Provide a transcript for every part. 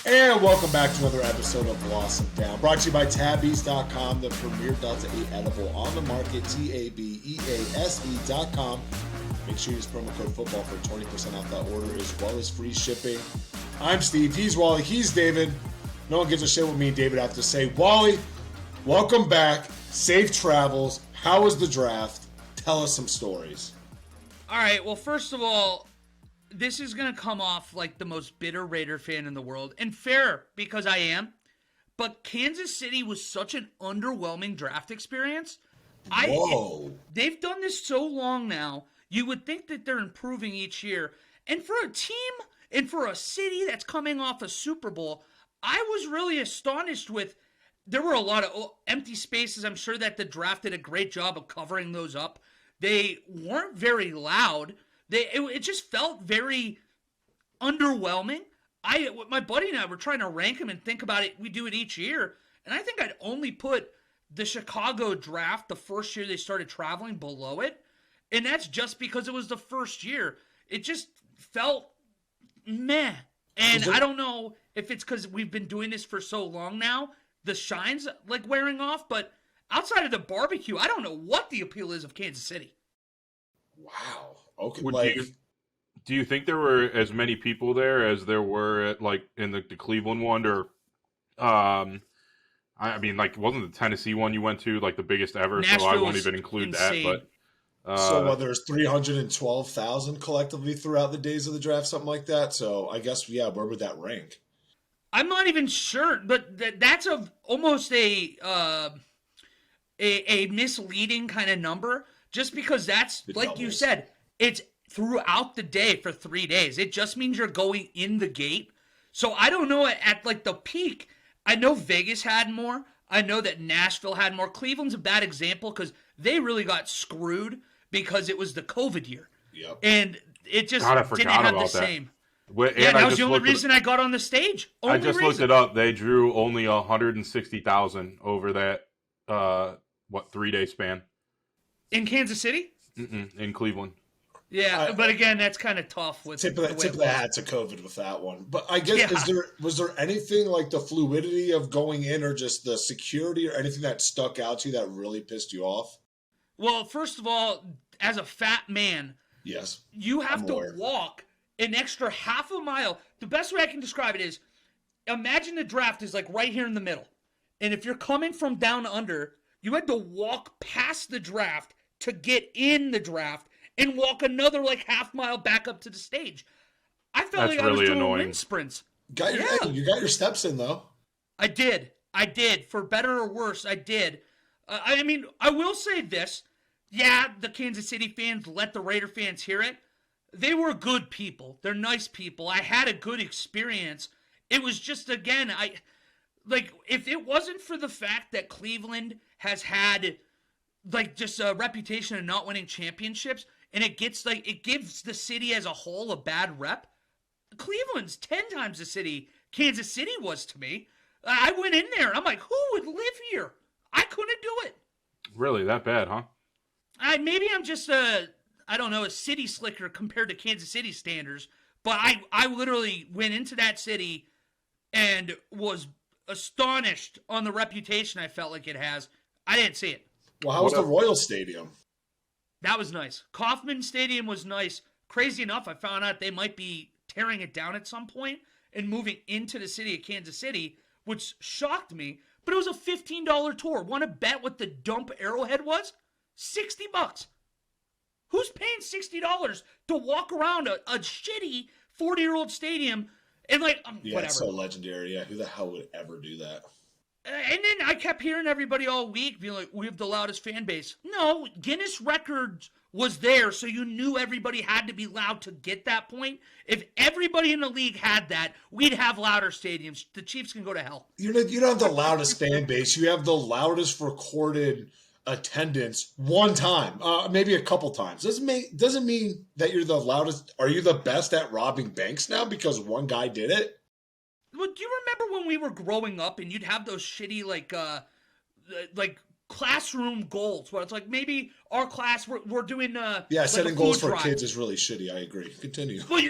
And welcome back to another episode of Lost and Down, brought to you by Tabbies.com, the premier Delta 8 edible on the market, TABEASE.com. Make sure you use promo code football for 20% off that order, as well as free shipping. I'm Steve, he's Wally, he's David. No one gives a shit what me and David have to say. Wally, welcome back, safe travels. How was the draft? Tell us some stories. All right, well, first of all, this is going to come off like the most bitter Raider fan in the world. And fair, because I am. But Kansas City was such an underwhelming draft experience. They've done this so long now. You would think that they're improving each year. And for a team and for a city that's coming off a Super Bowl, I was really astonished with, there were a lot of empty spaces. I'm sure that the draft did a great job of covering those up. They weren't very loud. It just felt very underwhelming. My buddy and I were trying to rank them and think about it. We do it each year. And I think I'd only put the Chicago draft, the first year they started traveling, below it. And that's just because it was the first year. It just felt meh. And I don't know if it's because we've been doing this for so long now. The shine's like wearing off. But outside of the barbecue, I don't know what the appeal is of Kansas City. Wow. Okay. Do you think there were as many people there as there were at in the Cleveland one, or wasn't the Tennessee one you went to the biggest ever? Nashville, so I won't even include insane. that. But so there's 312,000 collectively throughout the days of the draft, something like that. So I guess where would that rank? I'm not even sure, but that's almost a misleading kind of number, just because that's you said. It's throughout the day for 3 days. It just means you're going in the gate. So I don't know at the peak. I know Vegas had more. I know that Nashville had more. Cleveland's a bad example because they really got screwed because it was the COVID year. Yep. And it just didn't have the same. That was the only reason I got on the stage. I just looked it up. They drew only 160,000 over that 3-day span. In Kansas City? In Cleveland. Yeah, but again, that's kind of tough. With tip of the hat to COVID with that one. But I guess was there anything like the fluidity of going in, or just the security, or anything that stuck out to you that really pissed you off? Well, first of all, as a fat man, yes, you have to walk an extra half a mile. The best way I can describe it is, imagine the draft is right here in the middle, and if you're coming from down under, you had to walk past the draft to get in the draft. And walk another half mile back up to the stage. I felt That's like I was really doing annoying. wind sprints. You got your steps in though. I did. For better or worse, I did. I will say this. Yeah, the Kansas City fans let the Raider fans hear it. They were good people. They're nice people. I had a good experience. It was just, again, if it wasn't for the fact that Cleveland has had just a reputation of not winning championships, and it gives the city as a whole a bad rep. Cleveland's 10 times the city Kansas City was to me. I went in there and I'm like, who would live here? I couldn't do it. Really, that bad, huh? Maybe I'm just a city slicker compared to Kansas City standards, but I literally went into that city and was astonished on the reputation I felt like it has. I didn't see it. Well, how was the Royal Stadium? That was nice. Kauffman Stadium was nice. Crazy enough, I found out they might be tearing it down at some point and moving into the city of Kansas City, which shocked me. But it was a $15 tour. Want to bet what the dump Arrowhead was? $60. Who's paying $60 to walk around a shitty 40-year-old stadium and whatever? It's so legendary. Yeah, who the hell would ever do that? And then I kept hearing everybody all week being like, we have the loudest fan base. No, Guinness Records was there, so you knew everybody had to be loud to get that point. If everybody in the league had that, we'd have louder stadiums. The Chiefs can go to hell. You don't have the loudest fan base. You have the loudest recorded attendance one time, maybe a couple times. Doesn't mean that you're the loudest. Are you the best at robbing banks now because one guy did it? Well, do you remember when we were growing up and you'd have those shitty classroom goals where it's maybe our class we're doing setting goals for kids is really shitty. I agree. Continue. But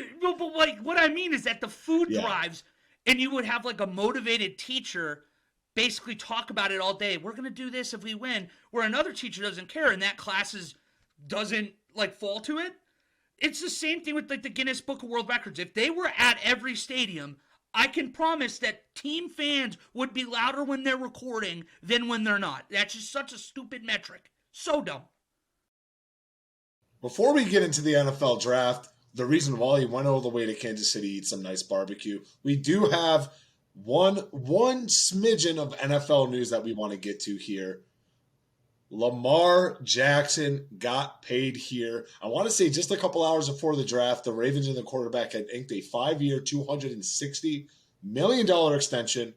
what I mean is that the food drives, And you would have like a motivated teacher basically talk about it all day. We're going to do this if we win. Where another teacher doesn't care and that doesn't like fall to it. It's the same thing with like the Guinness Book of World Records. If they were at every stadium, I can promise that team fans would be louder when they're recording than when they're not. That's just such a stupid metric. So dumb. Before we get into the NFL draft, the reason Wally went all the way to Kansas City to eat some nice barbecue, we do have one smidgen of NFL news that we want to get to here. Lamar Jackson got paid here. I want to say just a couple hours before the draft, the Ravens and the quarterback had inked a 5-year, $260 million extension.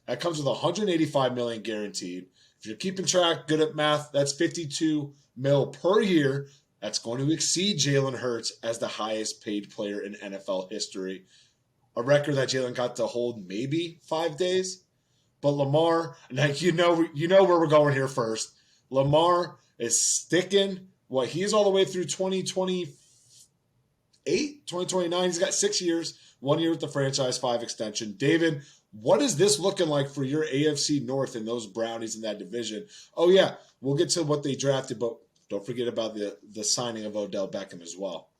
That comes with $185 million guaranteed. If you're keeping track, good at math, that's $52 million per year. That's going to exceed Jalen Hurts as the highest paid player in NFL history. A record that Jalen got to hold maybe 5 days. But Lamar, now you know where we're going here first. Lamar is sticking he's all the way through 2028, 2029. He's got 6 years, 1 year with the franchise, 5 extension. David, what is this looking like for your AFC North and those Brownies in that division? Oh, yeah, we'll get to what they drafted, but don't forget about the signing of Odell Beckham as well.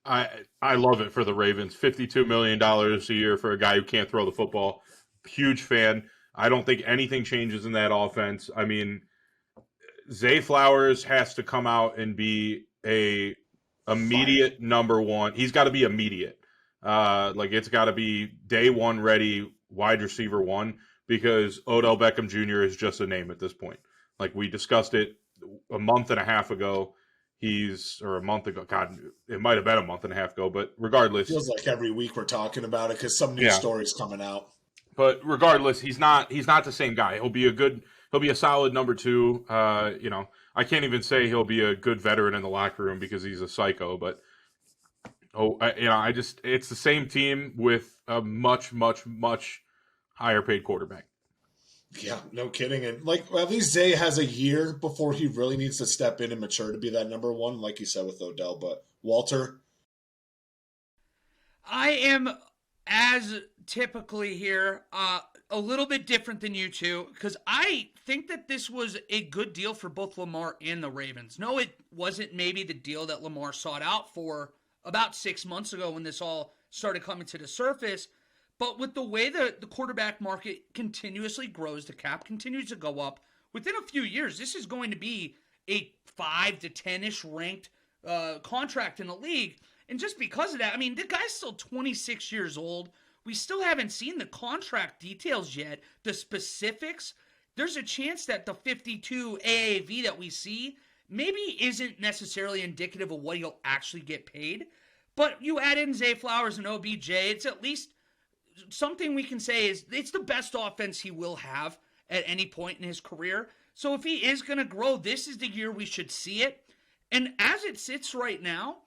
I love it for the Ravens. $52 million a year for a guy who can't throw the football. Huge fan. I don't think anything changes in that offense. I mean, Zay Flowers has to come out and be a immediate number one. He's got to be immediate. It's got to be day one ready, wide receiver one, because Odell Beckham Jr. is just a name at this point. Like we discussed it a month and a half ago. Or a month ago. God, it might have been a month and a half ago, but regardless. It feels like every week we're talking about it because some new story's coming out. But regardless, he's not the same guy. He'll be a solid number two. I can't even say he'll be a good veteran in the locker room because he's a psycho, but it's the same team with a much, much, much higher paid quarterback. Yeah, no kidding. And at least Zay has a year before he really needs to step in and mature to be that number one, like you said with Odell. But Walter? I am, as typically here, a little bit different than you two, because I think that this was a good deal for both Lamar and the Ravens. No, it wasn't maybe the deal that Lamar sought out for about 6 months ago when this all started coming to the surface. But with the way the quarterback market continuously grows, the cap continues to go up, within a few years, this is going to be a 5 to 10-ish ranked contract in the league. And just because of that, I mean, the guy's still 26 years old. We still haven't seen the contract details yet, the specifics. There's a chance that the 52 AAV that we see maybe isn't necessarily indicative of what he'll actually get paid. But you add in Zay Flowers and OBJ, it's at least something we can say is it's the best offense he will have at any point in his career. So if he is going to grow, this is the year we should see it. And as it sits right now,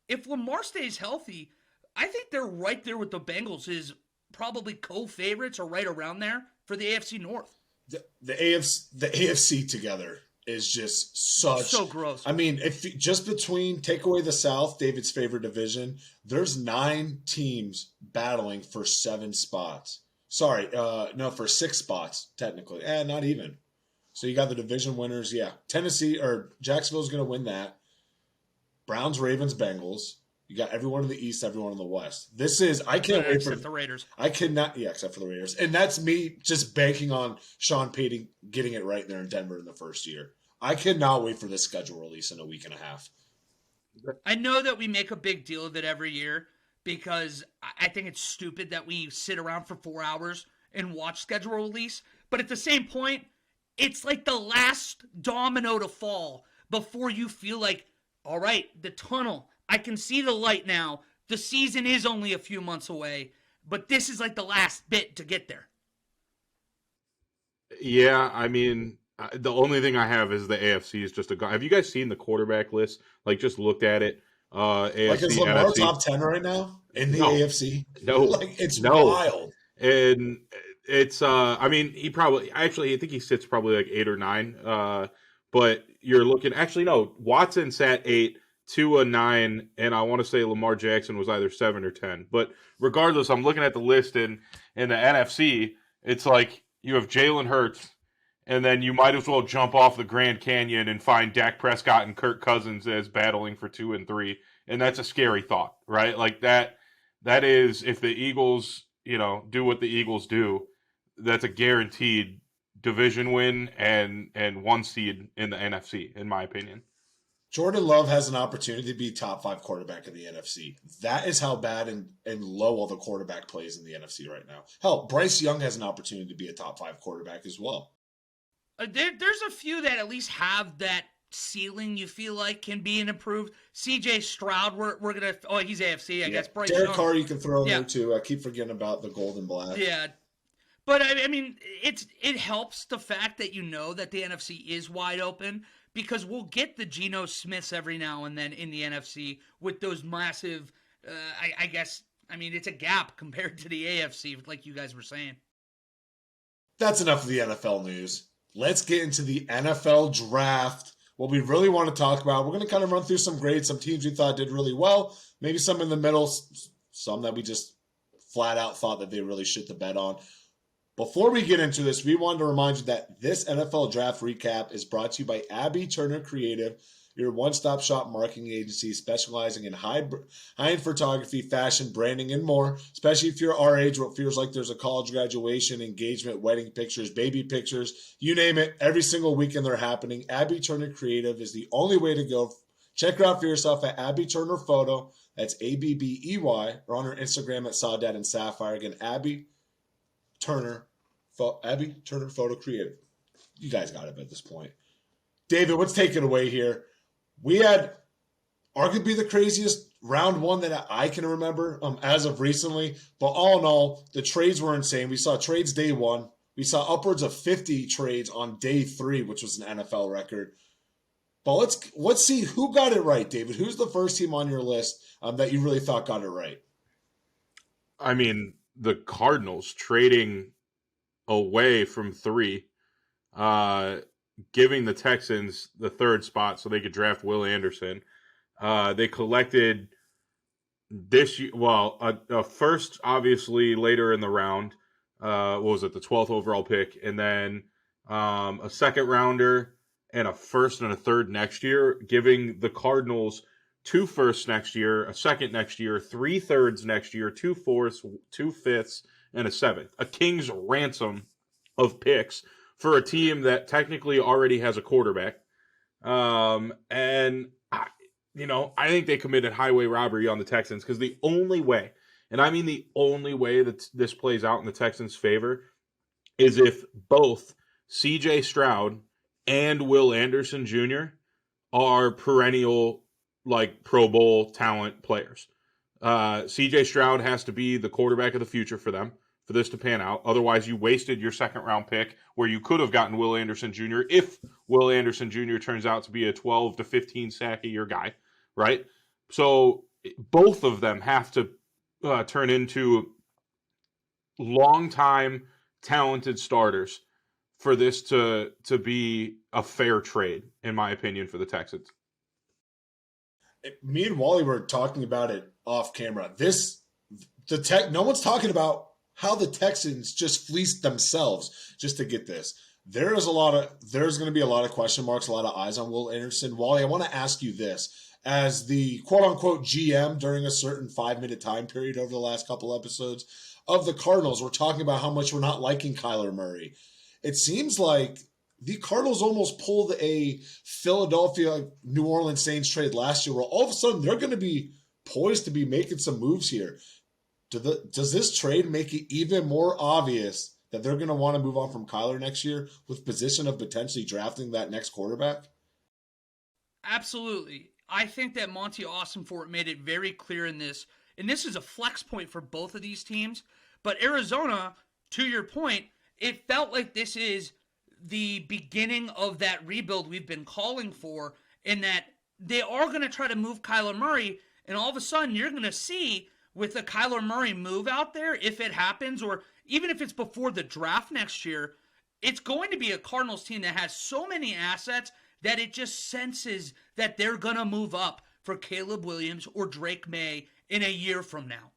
if Lamar stays healthy, I think they're right there with the Bengals, is probably co-favorites or right around there for the AFC North. The AFC together is just so gross. I mean, if just take away the South, David's favorite division, there's 9 teams battling for 7 spots. Sorry, for 6 spots technically. Not even. So you got the division winners. Yeah, Tennessee or Jacksonville's going to win that. Browns, Ravens, Bengals. You got everyone in the East, everyone in the West. I can't wait for the Raiders. Except for the Raiders. And that's me just banking on Sean Payton getting it right there in Denver in the first year. I cannot wait for this schedule release in a week and a half. I know that we make a big deal of it every year because I think it's stupid that we sit around for 4 hours and watch schedule release. But at the same point, it's like the last domino to fall before you feel like, all right, the tunnel, I can see the light now. The season is only a few months away, but this is like the last bit to get there. Yeah, I mean, the only thing I have is the AFC is just have you guys seen the quarterback list? Like, just looked at it. AFC, is Lamar NFC. top 10 right now in the AFC? No. It's wild. And it's, I think he sits probably like 8 or 9. But you're looking, actually, no, Watson sat 8. Tua 9, and I want to say Lamar Jackson was either 7 or 10. But regardless, I'm looking at the list in the NFC. It's like you have Jalen Hurts, and then you might as well jump off the Grand Canyon and find Dak Prescott and Kirk Cousins as battling for 2 and 3, and that's a scary thought, right? Like that is, if the Eagles, do what the Eagles do, that's a guaranteed division win and 1 seed in the NFC, in my opinion. Jordan Love has an opportunity to be top 5 quarterback in the NFC. That is how bad and low all the quarterback plays in the NFC right now. Hell, Bryce Young has an opportunity to be a top 5 quarterback as well. There's a few that at least have that ceiling you feel like can be improved. CJ Stroud, we're gonna. Oh, he's AFC, I guess. Bryce Derek Young. Carr, you can throw in there too. I keep forgetting about the gold and black. Yeah, but I mean, it helps the fact that that the NFC is wide open, because we'll get the Geno Smiths every now and then in the NFC with those massive. I guess. I mean, it's a gap compared to the AFC, like you guys were saying. That's enough of the NFL news. Let's get into the NFL draft. What we really want to talk about, we're going to kind of run through some grades, some teams we thought did really well, maybe some in the middle, some that we just flat out thought that they really shit the bed on. Before we get into this, we wanted to remind you that this NFL draft recap is brought to you by Abby Turner Creative, your one-stop shop marketing agency specializing in high-end photography, fashion, branding, and more. Especially if you're our age, where it feels like there's a college graduation, engagement, wedding pictures, baby pictures, you name it. Every single weekend they're happening. Abby Turner Creative is the only way to go. Check her out for yourself at Abby Turner Photo. That's Abbey, or on her Instagram at Sawdad and Sapphire. Again, Abby Turner Photo Creative. You guys got it at this point. David, let's take it away here. We had arguably the craziest round one that I can remember as of recently. But all in all, the trades were insane. We saw trades day one. We saw upwards of 50 trades on day 3, which was an NFL record. But let's see who got it right, David. Who's the first team on your list that you really thought got it right? I mean, the Cardinals trading away from 3. Giving the Texans the 3rd spot so they could draft Will Anderson. They collected a first, obviously, later in the round. What was it, the 12th overall pick? And then a second rounder and a first and a third next year, giving the Cardinals 2 firsts next year, a second next year, 3 thirds next year, 2 fourths, 2 fifths, and a 7th. A king's ransom of picks for a team that technically already has a quarterback. And I think they committed highway robbery on the Texans, because the only way, and I mean the only way that this plays out in the Texans' favor, is if both CJ Stroud and Will Anderson Jr. are perennial, Pro Bowl talent players. CJ Stroud has to be the quarterback of the future for them, for this to pan out. Otherwise, you wasted your 2nd round pick, where you could have gotten Will Anderson Jr. if Will Anderson Jr. turns out to be a 12 to 15 sack a year guy, right? So both of them have to turn into long-time talented starters for this to be a fair trade, in my opinion, for the Texans. Me and Wally were talking about it off camera. No one's talking about how the Texans just fleeced themselves just to get this. There's going to be a lot of question marks, a lot of eyes on Will Anderson. Wally, I want to ask you this. As the quote-unquote GM during a certain 5-minute time period over the last couple episodes of the Cardinals, we're talking about how much we're not liking Kyler Murray. It seems like the Cardinals almost pulled a Philadelphia New Orleans Saints trade last year, where all of a sudden they're going to be poised to be making some moves here. Does this trade make it even more obvious that they're going to want to move on from Kyler next year, with position of potentially drafting that next quarterback? Absolutely. I think that Monty Austinfort made it very clear in this, and this is a flex point for both of these teams. But Arizona, to your point, it felt like this is the beginning of that rebuild we've been calling for, in that they are going to try to move Kyler Murray, and all of a sudden you're going to see, with the Kyler Murray move out there, if it happens, or even if it's before the draft next year, it's going to be a Cardinals team that has so many assets that it just senses that they're going to move up for Caleb Williams or Drake May in a year from now.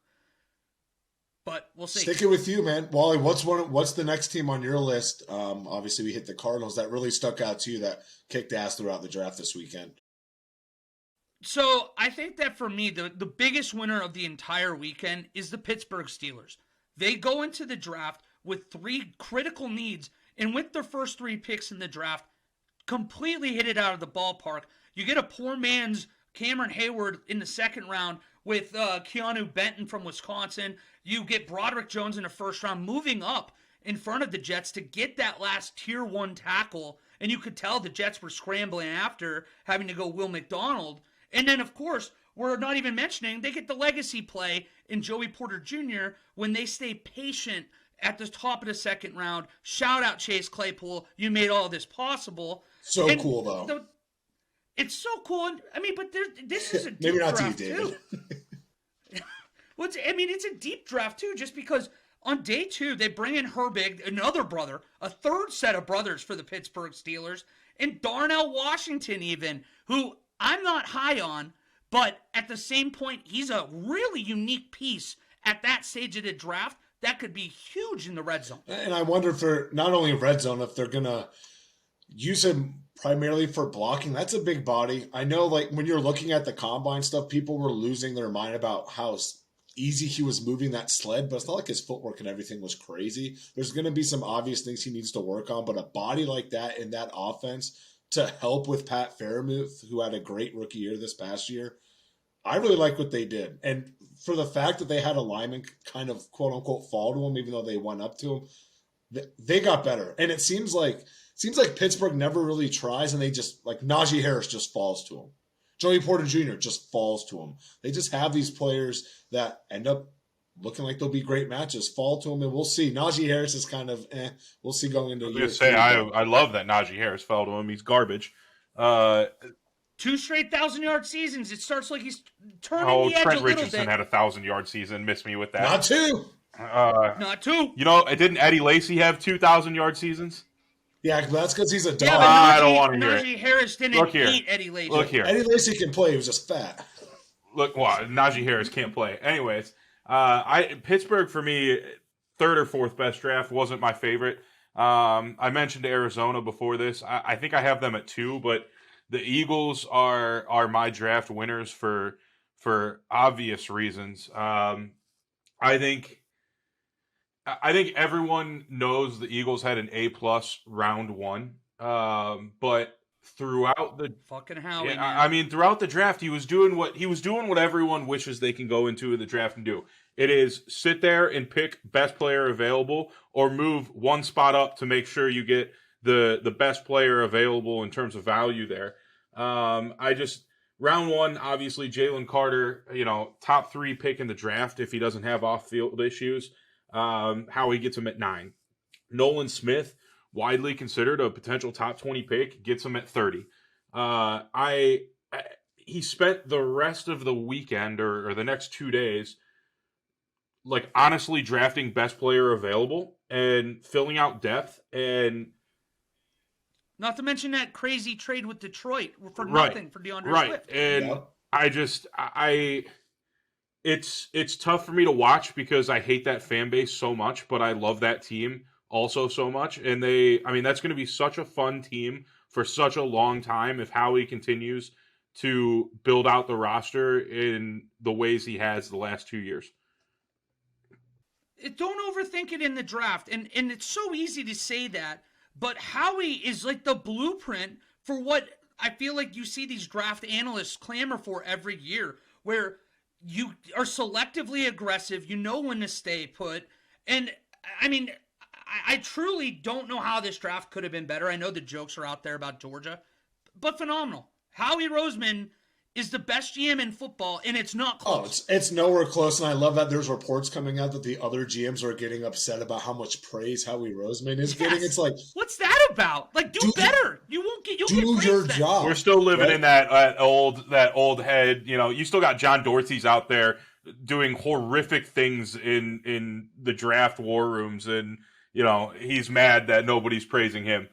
But we'll see. Sticking with you, man. Wally, what's the next team on your list? Obviously, we hit the Cardinals. That really stuck out to you, that kicked ass throughout the draft this weekend. So I think that for me, the biggest winner of the entire weekend is the Pittsburgh Steelers. They go into the draft with 3 critical needs, and with their first 3 picks in the draft, completely hit it out of the ballpark. You get a poor man's Cameron Hayward in the second round with Keanu Benton from Wisconsin. You get Broderick Jones in the first round, moving up in front of the Jets to get that last tier 1 tackle. And you could tell the Jets were scrambling after having to go Will McDonald. And then, of course, we're not even mentioning they get the legacy play in Joey Porter Jr. when they stay patient at the top of the second round. Shout out Chase Claypool. You made all this possible. So cool, though. It's so cool. I mean, but this is a deep Maybe not draft, to you, David. too. Well, it's a deep draft, too, just because on day 2, they bring in Herbig, another brother, a third set of brothers for the Pittsburgh Steelers, and Darnell Washington even, who I'm not high on, but at the same point, he's a really unique piece at that stage of the draft that could be huge in the red zone. And I wonder for not only red zone, if they're going to use him primarily for blocking. That's a big body. I know, like, when you're looking at the combine stuff, people were losing their mind about how easy he was moving that sled, but it's not like his footwork and everything was crazy. There's going to be some obvious things he needs to work on, but a body like that in that offense to help with Pat Freiermuth, who had a great rookie year this past year, I really like what they did. And for the fact that they had a lineman kind of quote-unquote fall to him, even though they went up to him, they got better. And it seems like Pittsburgh never really tries, and they just, like, Najee Harris just falls to him. Joey Porter Jr. just falls to him. They just have these players that end up looking like they'll be great matches, fall to him, and we'll see. Najee Harris is kind of, we'll see going into year 2. I love that Najee Harris fell to him. He's garbage. 2 straight 1,000-yard seasons. It starts like he's turning the edge Trent a little Richardson bit. had a 1,000-yard season. Missed me with that. Not 2. Not 2. You know, didn't Eddie Lacy have 2,000-yard seasons? Yeah, but that's because he's a dog. Yeah, but I don't want to hear Najee it. Harris didn't eat Eddie Lacy. Look here. Eddie Lacy can play. He was just fat. Look, well, Najee Harris can't play. Anyways, Pittsburgh for me, 3rd or 4th best draft, wasn't my favorite. I mentioned Arizona before this. I think I have them at 2, but the Eagles are my draft winners for obvious reasons. I think everyone knows the Eagles had an A+ round 1, but throughout the fucking Howie, man. I mean, throughout the draft, he was doing what everyone wishes they can go into the draft and do. It is sit there and pick best player available, or move one spot up to make sure you get the best player available in terms of value there. Round 1, obviously Jalen Carter, top 3 pick in the draft if he doesn't have off-field issues. Howie gets him at 9. Nolan Smith, widely considered a potential top 20 pick, gets him at 30. He spent the rest of the weekend or the next 2 days, like, honestly drafting best player available and filling out depth, and not to mention that crazy trade with Detroit for nothing for DeAndre Swift. And yep. It's tough for me to watch because I hate that fan base so much, but I love that team also so much. And that's going to be such a fun team for such a long time if Howie continues to build out the roster in the ways he has the last 2 years. Don't overthink it in the draft. And it's so easy to say that, but Howie is like the blueprint for what I feel like you see these draft analysts clamor for every year, where you are selectively aggressive, you know when to stay put. And I mean, I truly don't know how this draft could have been better. I know the jokes are out there about Georgia, but phenomenal. Howie Roseman is the best GM in football, and it's not close. Oh, it's nowhere close, and I love that there's reports coming out that the other GMs are getting upset about how much praise Howie Roseman is getting. It's like, what's that about? Like, do better. You'll get your job. We're still living in that old head. You still got John Dorsey's out there doing horrific things in the draft war rooms, and he's mad that nobody's praising him.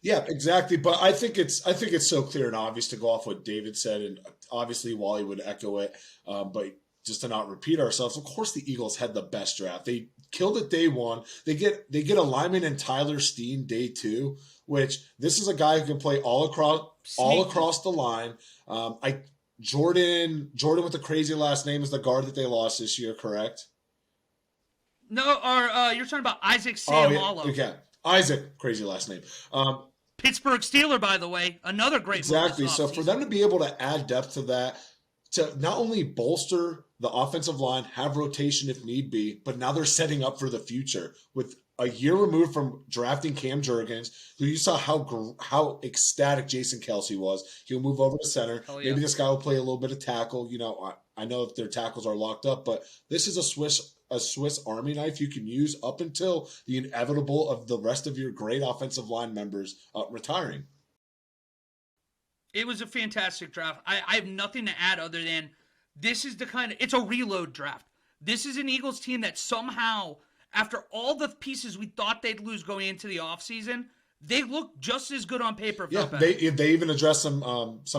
Yeah, exactly. But I think it's so clear and obvious to go off what David said, and obviously Wally would echo it. But just to not repeat ourselves, of course the Eagles had the best draft. They killed it day one. They get a lineman in Tyler Steen day two, which this is a guy who can play all Sneaky. across the line. I Jordan with the crazy last name is the guard that they lost this year, correct? No, or you're talking about Isaac Oh yeah, Seumalo. okay. Isaac, crazy last name. Pittsburgh Steeler, by the way. Another great move Exactly. this So for offseason. them to be able to add depth to that, to not only bolster the offensive line, have rotation if need be, but now they're setting up for the future with a year removed from drafting Cam Jurgens, who you saw how ecstatic Jason Kelsey was. He'll move over to center. Hell yeah. Maybe this guy will play a little bit of tackle. I know if their tackles are locked up, but this is a Swiss Army knife you can use up until the inevitable of the rest of your great offensive line members retiring. It was a fantastic draft. I have nothing to add other than this is the kind of, it's a reload draft. This is an Eagles team that somehow, after all the pieces we thought they'd lose going into the offseason, they look just as good on paper, if Yeah, not better. they even addressed some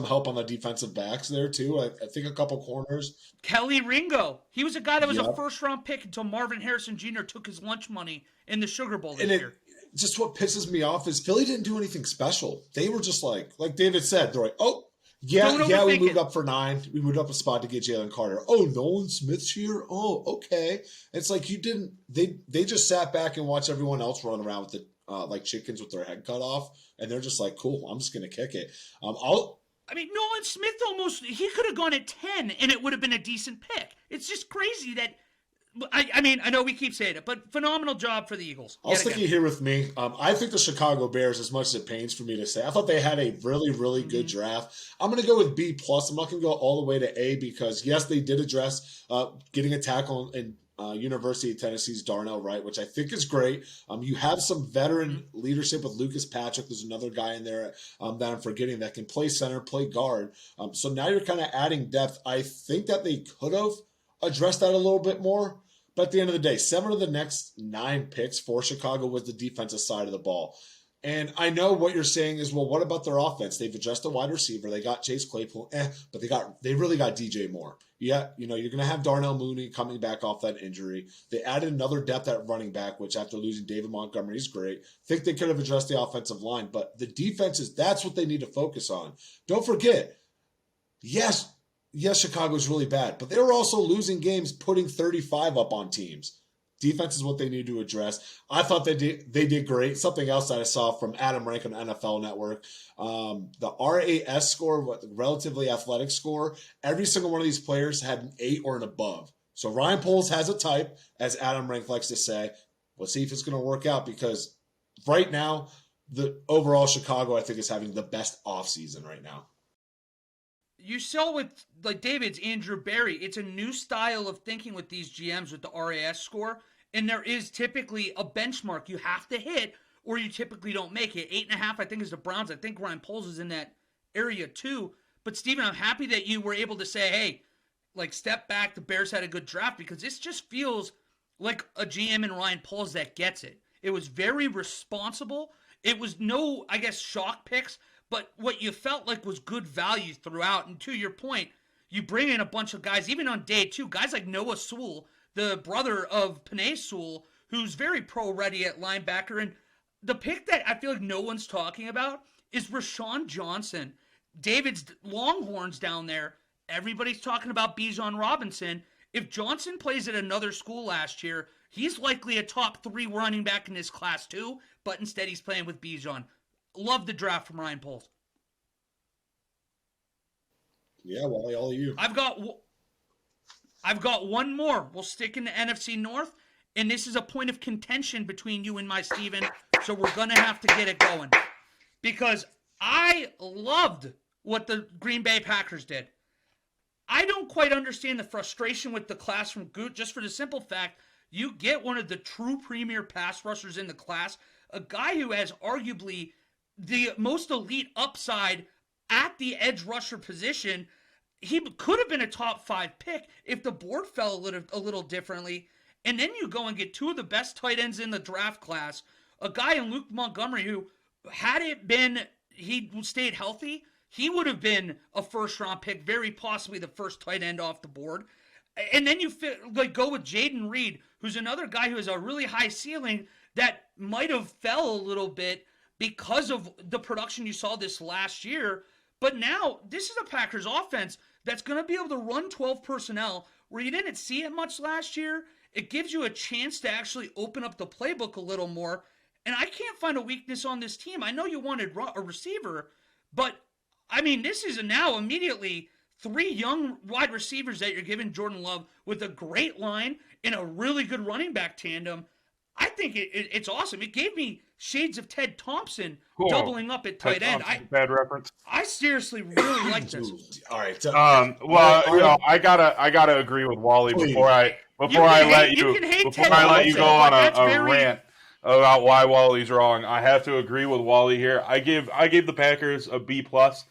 help on the defensive backs there too. I think a couple corners. Kelly Ringo. He was a guy that was a Yep. first round pick until Marvin Harrison Jr. took his lunch money in the Sugar Bowl this And year. just what pisses me off is Philly didn't do anything special. They were just like David said, they're like, oh Don't yeah, we overthink moved it. up for 9. We moved up a spot to get Jalen Carter. Oh, Nolan Smith's here. Oh, okay. It's like you didn't. They just sat back and watched everyone else run around with the like chickens with their head cut off, and they're just like, cool. I'm just gonna kick it. I'll I mean, Nolan Smith he could have gone at 10 and it would have been a decent pick. It's just crazy that, I mean, I know we keep saying it, but phenomenal job for the Eagles. I'll stick you here with me. I think the Chicago Bears, as much as it pains for me to say, I thought they had a really, really good draft. I'm going to go with B plus. I'm not going to go all the way to A because yes, they did address getting a tackle in University of Tennessee's Darnell Wright, which I think is great. You have some veteran leadership with Lucas Patrick. There's another guy in there that I'm forgetting that can play center, play guard. So now you're kind of adding depth. I think that they could have addressed that a little bit more. But at the end of the day, 7 of the next 9 picks for Chicago was the defensive side of the ball. And I know what you're saying is, well, what about their offense? They've addressed the wide receiver. They got Chase Claypool, but they really got DJ Moore. Yeah, you're going to have Darnell Mooney coming back off that injury. They added another depth at running back, which after losing David Montgomery is great. Think they could have addressed the offensive line, but the defense that's what they need to focus on. Don't forget, yes, Chicago's really bad, but they were also losing games, putting 35 up on teams. Defense is what they need to address. I thought they did great. Something else that I saw from Adam Rank on NFL Network, the RAS score, relatively athletic score. Every single one of these players had an 8 or an above. So Ryan Poles has a type, as Adam Rank likes to say. Let's see if it's going to work out because right now, the overall Chicago, I think, is having the best offseason right now. You saw with like David's Andrew Barry, it's a new style of thinking with these GMs with the RAS score, and there is typically a benchmark you have to hit, or you typically don't make it. 8.5, I think, is the Browns. I think Ryan Poles is in that area too. But Steven, I'm happy that you were able to say, hey, like step back. The Bears had a good draft because this just feels like a GM in Ryan Poles that gets it. It was very responsible. It was no, I guess, shock picks. But what you felt like was good value throughout. And to your point, you bring in a bunch of guys, even on day 2, guys like Noah Sewell, the brother of Penei Sewell, who's very pro-ready at linebacker. And the pick that I feel like no one's talking about is Rashawn Johnson. David's Longhorns down there. Everybody's talking about Bijan Robinson. If Johnson plays at another school last year, he's likely a top 3 running back in this class too, but instead he's playing with Bijan. Love the draft from Ryan Poles. Yeah, Wally, all of you. I've got one more. We'll stick in the NFC North, and this is a point of contention between you and my Steven, so we're going to have to get it going. Because I loved what the Green Bay Packers did. I don't quite understand the frustration with the class from Goot, just for the simple fact you get one of the true premier pass rushers in the class, a guy who has arguably the most elite upside at the edge rusher position. He could have been a top 5 pick if the board fell a little differently. And then you go and get 2 of the best tight ends in the draft class. A guy in Luke Montgomery had it been he stayed healthy, he would have been a first round pick, very possibly the first tight end off the board. And then you go with Jaden Reed, who's another guy who has a really high ceiling that might have fell a little bit because of the production you saw this last year. But now this is a Packers offense that's going to be able to run 12 personnel where you didn't see it much last year. It gives you a chance to actually open up the playbook a little more. And I can't find a weakness on this team. I know you wanted a receiver, but I mean, this is now immediately 3 young wide receivers that you're giving Jordan Love with a great line and a really good running back tandem. I think it's awesome. It gave me shades of Ted Thompson doubling up at tight end. Bad reference. I seriously really like this. All right. I gotta agree with Wally before I let you go on a rant about why Wally's wrong. I have to agree with Wally here. I give the Packers a B plus.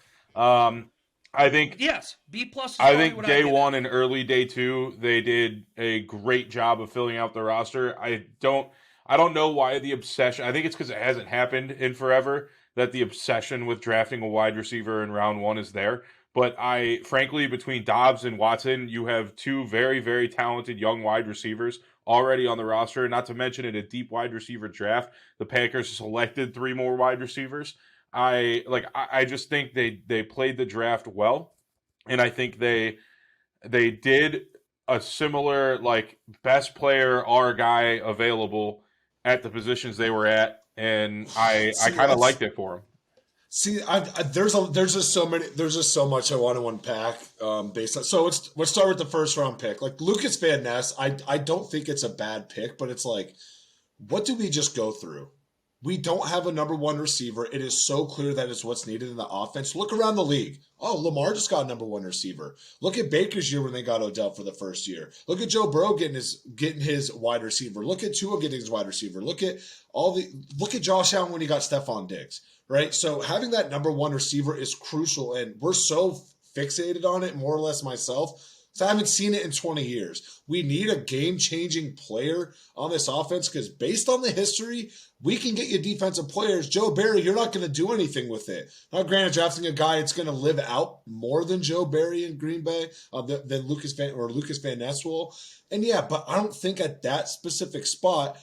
I think yes, B plus. I think day one and early day two they did a great job of filling out the roster. I don't know why the obsession. I think it's because it hasn't happened in forever that the obsession with drafting a wide receiver in round one is there. But frankly, between Dobbs and Watson, you have 2 very, very talented young wide receivers already on the roster. Not to mention in a deep wide receiver draft, the Packers selected 3 more wide receivers. I just think they played the draft well, and I think they did a similar best player or guy available at the positions they were at, and I kind of liked it for them. See, there's just so much I want to unpack based on. So let's start with the first round pick. Like Lucas Van Ness, I don't think it's a bad pick, but it's like, what did we just go through? We don't have a number 1 receiver. It is so clear that it's what's needed in the offense. Look around the league. Oh, Lamar just got a number 1 receiver. Look at Baker's year when they got Odell for the first year. Look at Joe Burrow getting his wide receiver. Look at Tua getting his wide receiver. Look at Josh Allen when he got Stephon Diggs. Right? So having that number 1 receiver is crucial, and we're so fixated on it, more or less myself. So I haven't seen it in 20 years. We need a game-changing player on this offense because based on the history, we can get you defensive players. Joe Barry, you're not going to do anything with it. Now, granted, drafting a guy that's going to live out more than Joe Barry in Green Bay than Lucas Van Ness will. And yeah, but I don't think at that specific spot,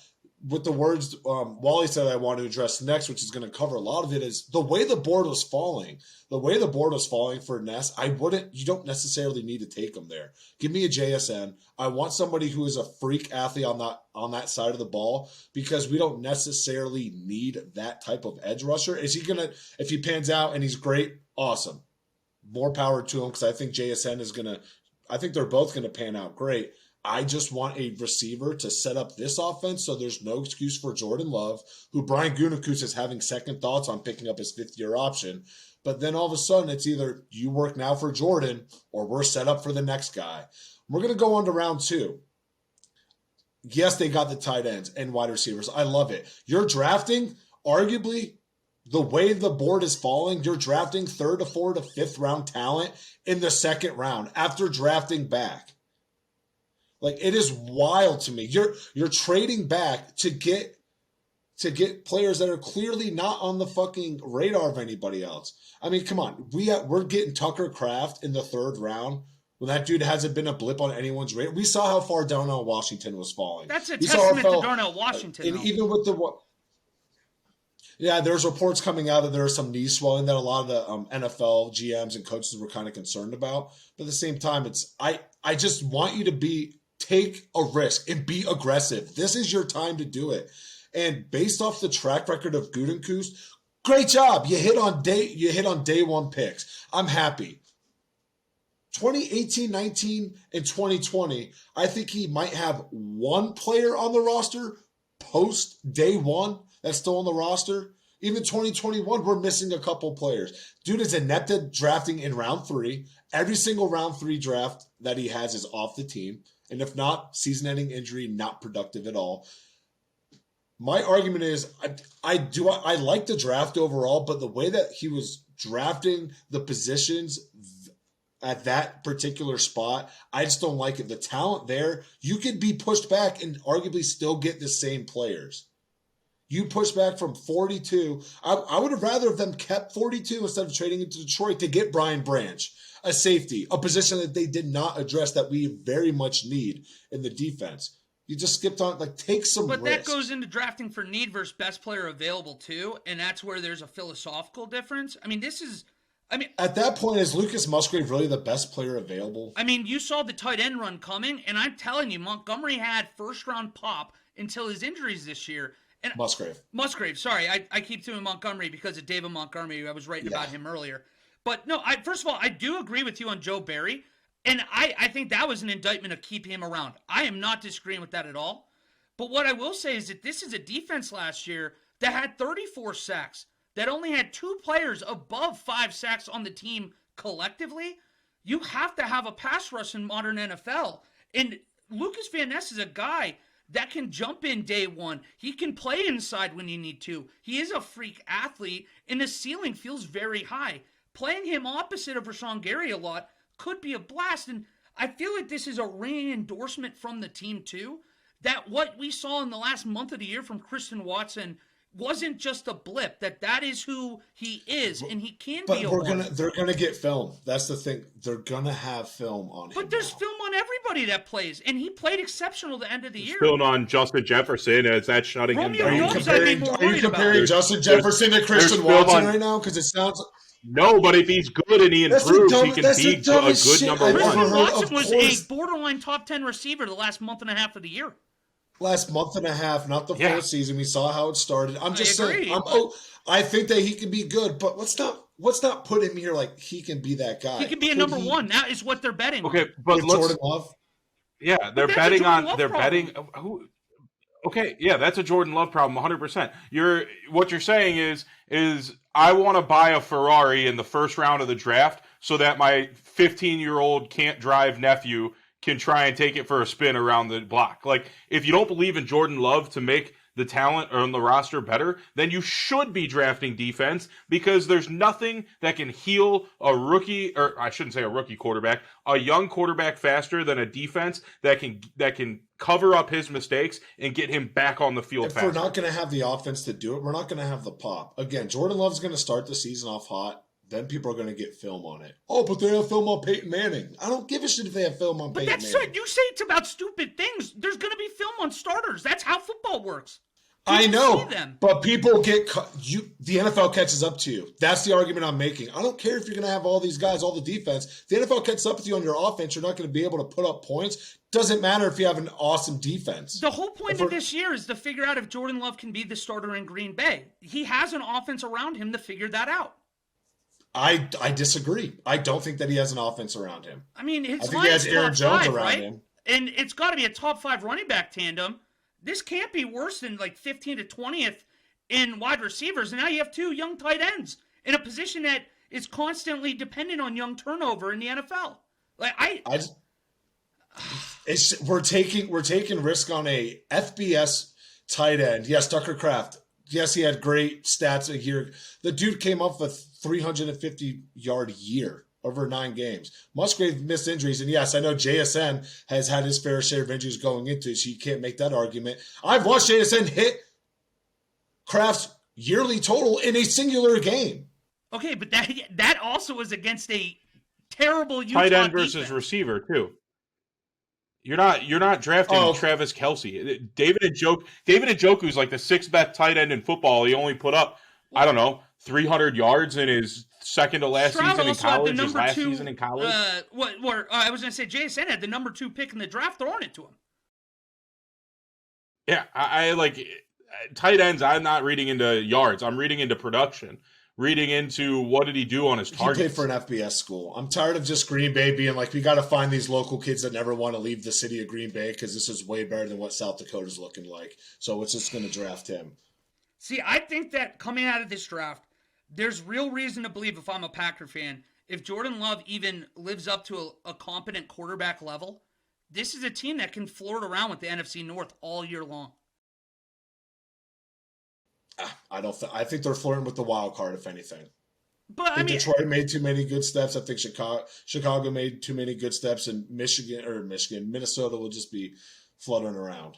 with the words Wally said I want to address next, which is going to cover a lot of it, is the way the board was falling. The way the board was falling for Ness, you don't necessarily need to take him there. Give me a JSN. I want somebody who is a freak athlete on that side of the ball because we don't necessarily need that type of edge rusher. Is he if he pans out and he's great, awesome. More power to him because I think JSN I think they're both going to pan out great. I just want a receiver to set up this offense so there's no excuse for Jordan Love, who Brian Gutekunst is having second thoughts on picking up his 5th-year option. But then all of a sudden, it's either you work now for Jordan or we're set up for the next guy. We're going to go on to round 2. Yes, they got the tight ends and wide receivers. I love it. You're drafting, arguably, the way the board is falling, you're drafting 3rd to 4th to 5th round talent in the 2nd round after drafting back. Like, it is wild to me. You're trading back to get players that are clearly not on the fucking radar of anybody else. I mean, come on. We're getting Tucker Kraft in the 3rd round when that dude hasn't been a blip on anyone's radar. We saw how far Darnell Washington was falling. That's a testament to Darnell Washington. And even with there's reports coming out that there is some knee swelling that a lot of the NFL GMs and coaches were kind of concerned about. But at the same time, I just want you to take a risk and be aggressive. This is your time to do it. And based off the track record of Gutekunst, great job. You hit on day 1 picks. I'm happy. 2018, 19, and 2020, I think he might have 1 player on the roster post day 1 that's still on the roster. Even 2021, we're missing a couple players. Dude is inept at drafting in round 3. Every single round 3 draft that he has is off the team. And if not, season-ending injury, not productive at all. My argument is I like the draft overall, but the way that he was drafting the positions at that particular spot, I just don't like it. The talent there, you could be pushed back and arguably still get the same players. You push back from 42. I would have rather have them kept 42 instead of trading it to Detroit to get Brian Branch, a safety, a position that they did not address that we very much need in the defense. You just skipped on, like, take some But risk. that goes into drafting for need versus best player available too, and that's where there's a philosophical difference. At that point, is Lucas Musgrave really the best player available? You saw the tight end run coming, and I'm telling you, Montgomery had first-round pop until his injuries this year. And Musgrave, sorry. I keep doing Montgomery because of David Montgomery. I was writing about him earlier. But no, first of all, I do agree with you on Joe Barry, and I think that was an indictment of keeping him around. I am not disagreeing with that at all. But what I will say is that this is a defense last year that had 34 sacks, that only had 2 players above 5 sacks on the team collectively. You have to have a pass rush in modern NFL. And Lucas Van Ness is a guy that can jump in day one. He can play inside when you need to. He is a freak athlete, and the ceiling feels very high. Playing him opposite of Rashawn Gary a lot could be a blast. And I feel like this is a ringing endorsement from the team, too, that what we saw in the last month of the year from Christian Watson wasn't just a blip, that is who he is, and he can be a they're gonna get film. That's the thing. They're gonna have film on him. But there's film on everybody that plays, and he played exceptional at the end of the year. Film on Justin Jefferson. Is that shutting him down? Are you comparing Justin Jefferson to Christian Watson right now? Because it sounds... No, but if he's good and he improves, he can be a good number one. Christian Watson was a borderline top 10 receiver the last month and a half of the year. Last month and a half, not the full season. We saw how it started. I'm just saying. I think that he can be good, but let's not put him here like he can be that guy. He can be a number one. That is what they're betting. Okay, but Jordan Love. Yeah, they're betting on. They're betting. Who? Okay, yeah, that's a Jordan Love problem, 100%. What you're saying is I want to buy a Ferrari in the first round of the draft so that my 15-year-old can't drive nephew can try and take it for a spin around the block. Like, if you don't believe in Jordan Love to make the talent on the roster better, then you should be drafting defense, because there's nothing that can heal a rookie, or I shouldn't say a rookie quarterback, a young quarterback faster than a defense that can cover up his mistakes and get him back on the field faster. If we're not going to have the offense to do it, we're not going to have the pop. Again, Jordan Love's going to start the season off hot. Then people are going to get film on it. Oh, but they have film on Peyton Manning. I don't give a shit if they have film on Peyton Manning. But you say it's about stupid things. There's going to be film on starters. That's how football works. I know, but people get the NFL catches up to you. That's the argument I'm making. I don't care if you're going to have all these guys, all the defense. The NFL catches up with you on your offense. You're not going to be able to put up points. Doesn't matter if you have an awesome defense. The whole point of this year is to figure out if Jordan Love can be the starter in Green Bay. He has an offense around him to figure that out. I disagree. I don't think that he has an offense around him. I think he has Aaron Jones around him. And it's got to be a top 5 running back tandem. This can't be worse than like 15 to 20th in wide receivers. And now you have 2 young tight ends in a position that is constantly dependent on young turnover in the NFL. We're taking risk on a FBS tight end. Yes, Tucker Kraft. Yes, he had great stats a year. The dude came up with 350-yard year over 9 games. Musgrave missed injuries, and yes, I know JSN has had his fair share of injuries going into it, so you can't make that argument. I've watched JSN hit Kraft's yearly total in a singular game. Okay, but that also was against a terrible Utah tight end versus defense. Receiver too. You're not drafting Travis Kelce. David Njoku is like the 6th best tight end in football. He only put up, 300 yards in his second to last season in college. His last season in college. I was going to say JSN had the number 2 pick in the draft, throwing it to him. Yeah, I like tight ends. I'm not reading into yards. I'm reading into production. Reading into what did he do on his target. He played for an FBS school. I'm tired of just Green Bay being like, we got to find these local kids that never want to leave the city of Green Bay because this is way better than what South Dakota's looking like. So it's just going to draft him. See, I think that coming out of this draft, there's real reason to believe, if I'm a Packer fan, if Jordan Love even lives up to a competent quarterback level, this is a team that can flirt around with the NFC North all year long. I think they're flirting with the wild card, if anything. But Detroit made too many good steps. I think Chicago made too many good steps, and Minnesota will just be fluttering around.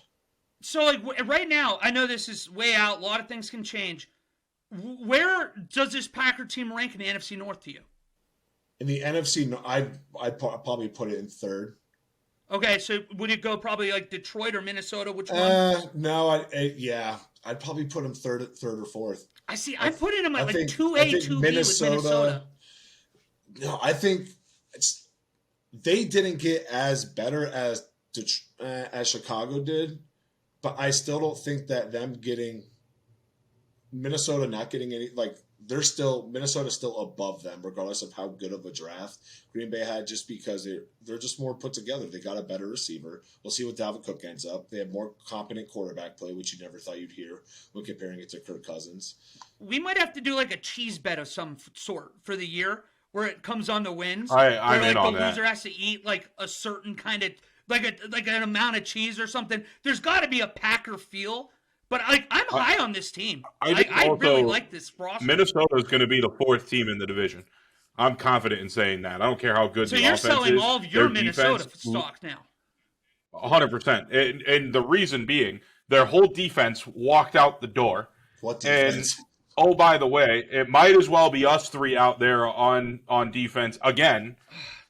So, like, right now, I know this is way out. A lot of things can change. Where does this Packer team rank in the NFC North to you? In the NFC, I'd probably put it in third. Okay, so would it go probably like Detroit or Minnesota? Which one? No, I'd probably put them third or fourth. I see. I put it in my I like think 2A, 2B with Minnesota. No, I think they didn't get as better as Chicago did, but I still don't think that them getting Minnesota not getting any Minnesota's still above them, regardless of how good of a draft Green Bay had, just because they're just more put together. They got a better receiver. We'll see what Dalvin Cook ends up. They have more competent quarterback play, which you never thought you'd hear when comparing it to Kirk Cousins. We might have to do like a cheese bet of some sort for the year where it comes on the wins. I'm where in on that. The loser has to eat like a certain kind of like an amount of cheese or something. There's got to be a Packer feel. But I'm high on this team. I really like this roster. Minnesota is going to be the fourth team in the division. I'm confident in saying that. I don't care how good the offense is. So you're selling all of your Minnesota stock now. 100%. And the reason being, their whole defense walked out the door. What defense? And, oh, by the way, it might as well be us three out there on defense again.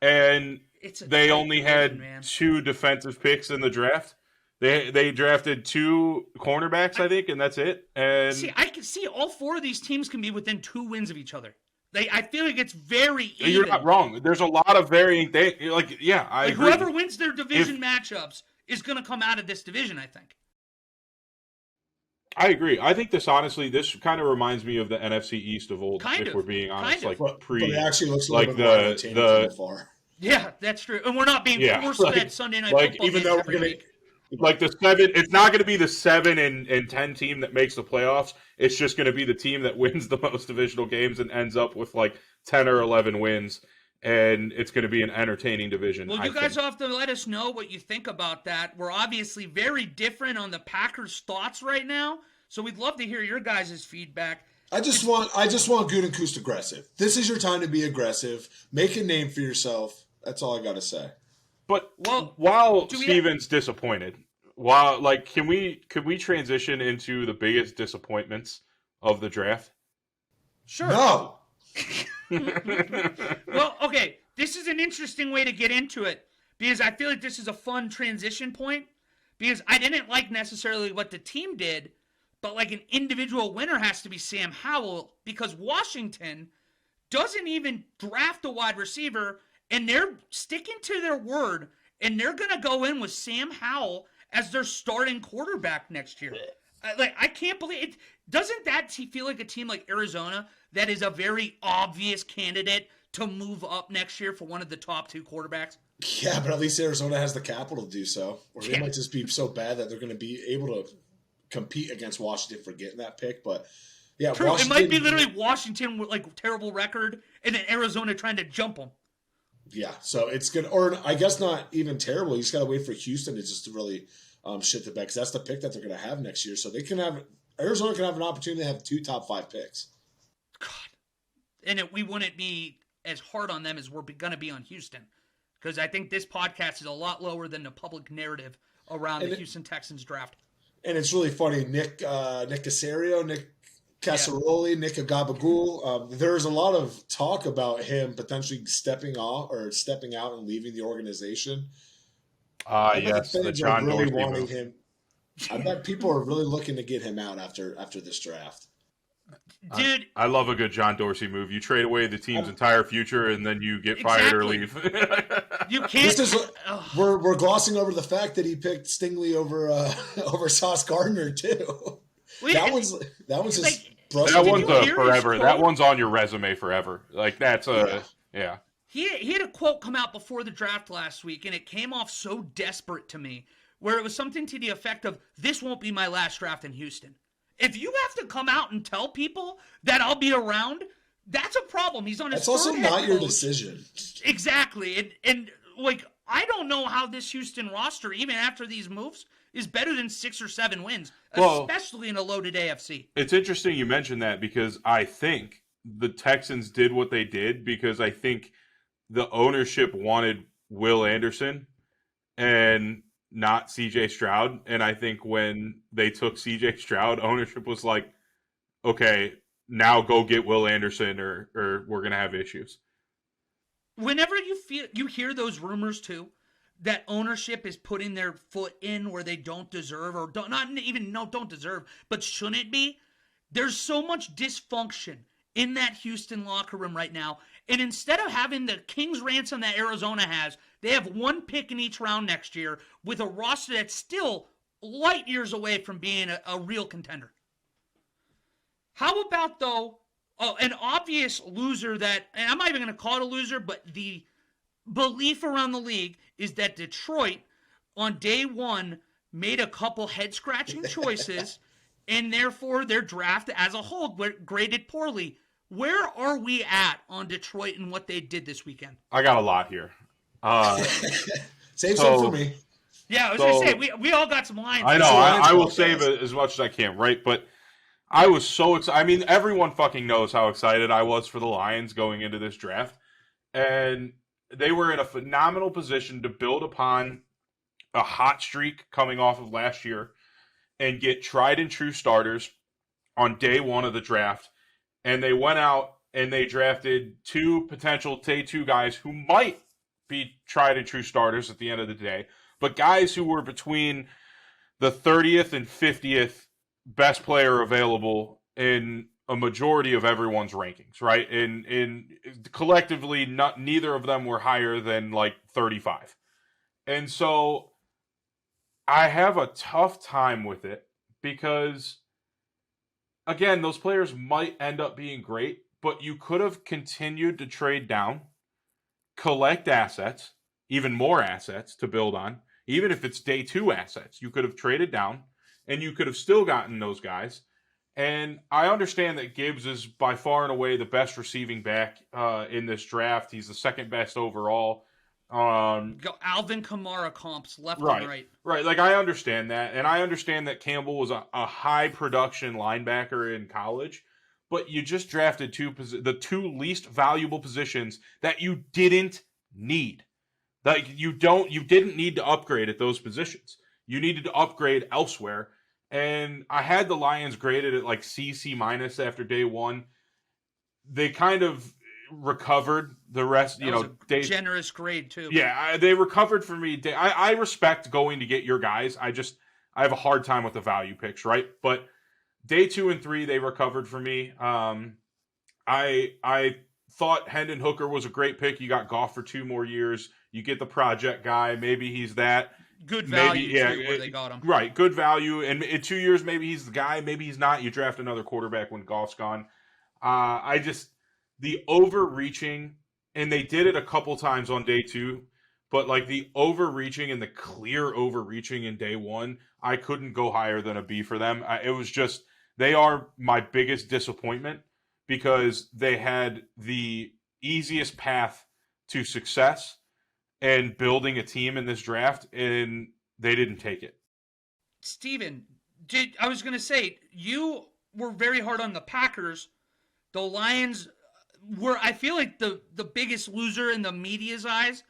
And they only had 2 defensive picks in the draft. They drafted 2 cornerbacks, I think, and that's it. And I can see all 4 of these teams can be within 2 wins of each other. I feel like it's very even. You're not wrong. There's a lot of varying things. I agree. Whoever wins their division matchups is going to come out of this division, I think. I agree. I think this kind of reminds me of the NFC East of old, we're being honest. But it actually looks like the far. Yeah, that's true. And we're not being forced that Sunday night football even though we're going to. Like the 7, it's not going to be the 7 and 10 team that makes the playoffs. It's just going to be the team that wins the most divisional games and ends up with like 10 or 11 wins, and it's going to be an entertaining division. Well, you guys have to let us know what you think about that. We're obviously very different on the Packers' thoughts right now, so we'd love to hear your guys' feedback. I just want Gutekunst aggressive. This is your time to be aggressive. Make a name for yourself. That's all I got to say. But while Steven's disappointed, can we transition into the biggest disappointments of the draft? Sure. No. Well, okay. This is an interesting way to get into it because I feel like this is a fun transition point because I didn't like necessarily what the team did, but like an individual winner has to be Sam Howell because Washington doesn't even draft a wide receiver. And they're sticking to their word, and they're going to go in with Sam Howell as their starting quarterback next year. I can't believe it. Doesn't that feel like a team like Arizona that is a very obvious candidate to move up next year for one of the top 2 quarterbacks? Yeah, but at least Arizona has the capital to do so. Or they might just be so bad that they're going to be able to compete against Washington for getting that pick. But yeah, true. It might be literally Washington with like terrible record, and then Arizona trying to jump them. Yeah, so it's good, or I guess not even terrible. You just got to wait for Houston to really shit the bed because that's the pick that they're going to have next year. So Arizona can have an opportunity to have 2 top 5 picks. God, and we wouldn't be as hard on them as we're going to be on Houston because I think this podcast is a lot lower than the public narrative around the Houston Texans draft. And it's really funny, Nick Caserio, Nick Casseroli, Nick Agabagool. There's a lot of talk about him potentially stepping out and leaving the organization. Yes, the John really Dorsey wanting move. him. I bet people are really looking to get him out after this draft. Dude, I love a good John Dorsey move. You trade away the team's entire future, and then you get fired or leave. You can't. We're glossing over the fact that he picked Stingley over Sauce Gardner too. That was just. That one's forever. That one's on your resume forever. Like that's yeah. He had a quote come out before the draft last week, and it came off so desperate to me, where it was something to the effect of, "This won't be my last draft in Houston." If you have to come out and tell people that I'll be around, that's a problem. He's on his. That's also not your decision. Exactly, and like I don't know how this Houston roster, even after these moves, is better than 6 or 7 wins, especially in a loaded AFC. It's interesting you mentioned that because I think the Texans did what they did because I think the ownership wanted Will Anderson, and not CJ Stroud. And I think when they took CJ Stroud, ownership was like, okay, now go get Will Anderson or we're going to have issues. Whenever you hear those rumors too, that ownership is putting their foot in where they don't deserve, or don't deserve, but shouldn't be. There's so much dysfunction in that Houston locker room right now. And instead of having the King's ransom that Arizona has, they have one pick in each round next year with a roster that's still light years away from being a real contender. How about, though, an obvious loser that, and I'm not even going to call it a loser, but the belief around the league is that Detroit, on day one, made a couple head-scratching choices, and therefore their draft as a whole graded poorly. Where are we at on Detroit and what they did this weekend? I got a lot here. Save some for me. Yeah, I was going to say, we all got some lines. I know, I will save it as much as I can, right? But I was so excited. I mean, everyone fucking knows how excited I was for the Lions going into this draft. And they were in a phenomenal position to build upon a hot streak coming off of last year and get tried and true starters on day one of the draft. And they went out and they drafted two potential day two guys who might be tried and true starters at the end of the day, but guys who were between the 30th and 50th best player available in a majority of everyone's rankings, right? In collectively, neither of them were higher than like 35. And so I have a tough time with it because, again, those players might end up being great, but you could have continued to trade down, collect assets, even more assets to build on. Even if it's day two assets, you could have traded down and you could have still gotten those guys. And I understand that Gibbs is by far and away the best receiving back in this draft. He's the second best overall. Alvin Kamara comps left and right. Right, like I understand that. And I understand that Campbell was a high production linebacker in college. But you just drafted the two least valuable positions that you didn't need. Like you didn't need to upgrade at those positions. You needed to upgrade elsewhere. And I had the Lions graded at like C minus after day one. They kind of recovered the rest. Generous grade too. Yeah, they recovered for me. I respect going to get your guys. I have a hard time with the value picks, right? But day 2 and 3, they recovered for me. I thought Hendon Hooker was a great pick. You got Goff for 2 more years. You get the project guy. Maybe he's that. Good value, where they got him. Right, good value. And in 2 years, maybe he's the guy. Maybe he's not. You draft another quarterback when Goff's gone. The overreaching, and they did it a couple times on day 2, but like the overreaching and the clear overreaching in day 1, I couldn't go higher than a B for them. It was just, they are my biggest disappointment because they had the easiest path to success and building a team in this draft, and they didn't take it. Steven, I was going to say, you were very hard on the Packers. The Lions were, I feel like, the biggest loser in the media's eyes.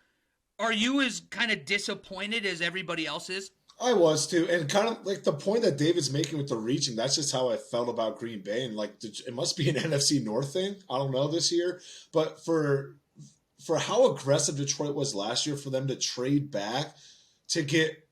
Are you as kind of disappointed as everybody else is? I was too, and kind of like the point that David's making with the reaching, that's just how I felt about Green Bay, and like it must be an NFC North thing. I don't know this year, but for how aggressive Detroit was last year, for them to trade back to get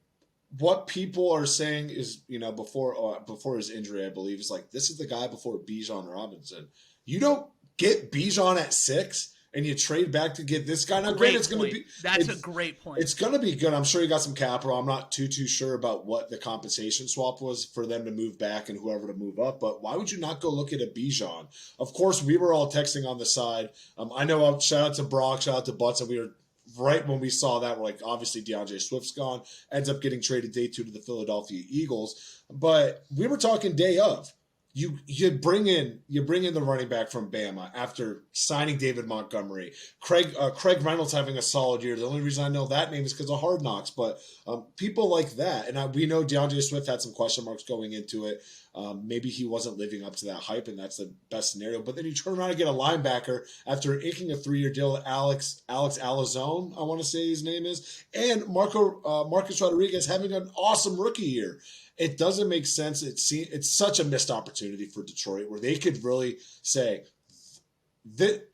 what people are saying is, before his injury, I believe, is like, this is the guy before Bijan Robinson. You don't get Bijan at 6 and you trade back to get this guy. Now, great, it's going to be. That's a great point. It's going to be good. I'm sure you got some capital. I'm not too sure about what the compensation swap was for them to move back and whoever to move up. But why would you not go look at a Bijan? Of course, we were all texting on the side. I know. Shout out to Brock. Shout out to Butts. And we were right when we saw that. We're like, obviously, DeAndre Swift's gone. Ends up getting traded day 2 to the Philadelphia Eagles. But we were talking day of. You bring in the running back from Bama after signing David Montgomery. Craig Reynolds having a solid year. The only reason I know that name is because of Hard Knocks. But people like that, and we know DeAndre Swift had some question marks going into it. Maybe he wasn't living up to that hype, and that's the best scenario. But then you turn around and get a linebacker after inking a 3-year deal with Alex Alazone, I want to say his name is, and Marcus Rodriguez having an awesome rookie year. It doesn't make sense. It's such a missed opportunity for Detroit where they could really say,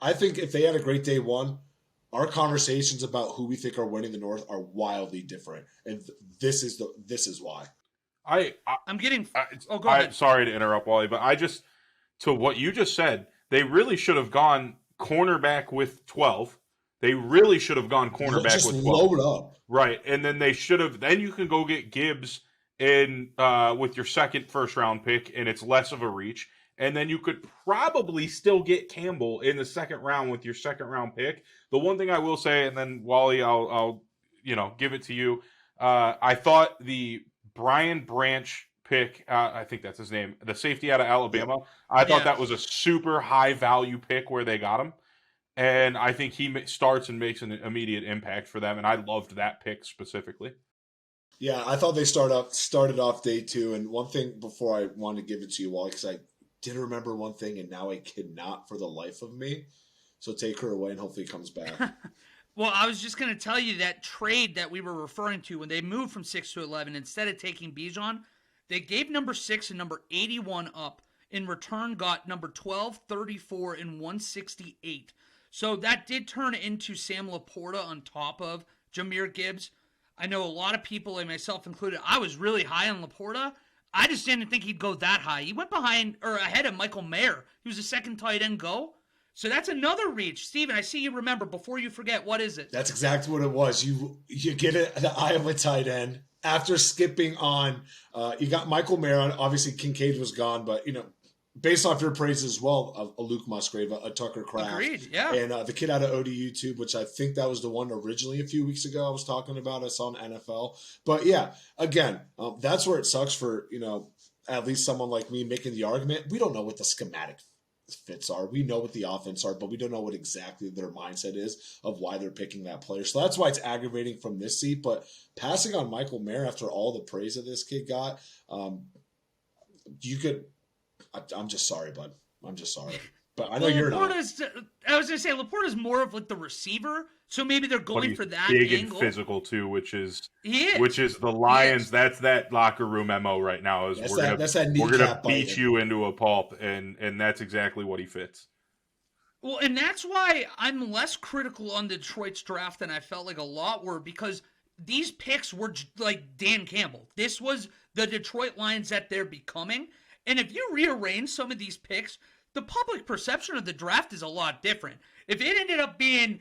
I think if they had a great day one, our conversations about who we think are winning the North are wildly different, and this is why. I'm getting. Go ahead. Sorry to interrupt, Wally, but to what you just said, they really should have gone cornerback with 12. They really should have gone cornerback with 12. Load up, right? And then they should have. Then you can go get Gibbs in with your second first round pick, and it's less of a reach. And then you could probably still get Campbell in the second round with your second round pick. The one thing I will say, and then Wally, I'll give it to you. I thought the Brian Branch pick, I think that's his name, the safety out of Alabama. I thought that was a super high value pick where they got him. And I think he starts and makes an immediate impact for them. And I loved that pick specifically. Yeah, I thought they started off day two. And one thing before I want to give it to you, Wally, because I did remember one thing and now I cannot for the life of me. So take her away and hopefully it comes back. Well, I was just going to tell you that trade that we were referring to when they moved from 6 to 11, instead of taking Bijan, they gave number 6 and number 81 up. In return, got number 12, 34, and 168. So that did turn into Sam Laporta on top of Jahmyr Gibbs. I know a lot of people, and myself included, I was really high on Laporta. I just didn't think he'd go that high. He went ahead of Michael Mayer. He was the second tight end go. So that's another reach. Steven, I see you remember. Before you forget, what is it? That's exactly what it was. You get it, the Iowa tight end. After skipping on, you got Michael Mayer on. Obviously, Kincaid was gone, but, based off your praise as well, a Luke Musgrave, a Tucker Kraft. Agreed, yeah. And the kid out of ODU, too, which I think that was the one originally a few weeks ago I was talking about. I saw on NFL. But, yeah, again, that's where it sucks for, at least someone like me making the argument. We don't know what the schematic fits are. We know what the offense are, but we don't know what exactly their mindset is of why they're picking that player. So that's why it's aggravating from this seat. But passing on Michael Mayer after all the praise that this kid got, I'm just sorry, bud. I'm just sorry. But I know you're not. I was going to say, Laporta's more of like the receiver, so maybe they're going for that big angle. And physical too, which is the Lions. That's that locker room MO right now. Is we're gonna beat you into a pulp, and that's exactly what he fits. Well, and that's why I'm less critical on Detroit's draft than I felt like a lot were, because these picks were like Dan Campbell. This was the Detroit Lions that they're becoming, and if you rearrange some of these picks, the public perception of the draft is a lot different. If it ended up being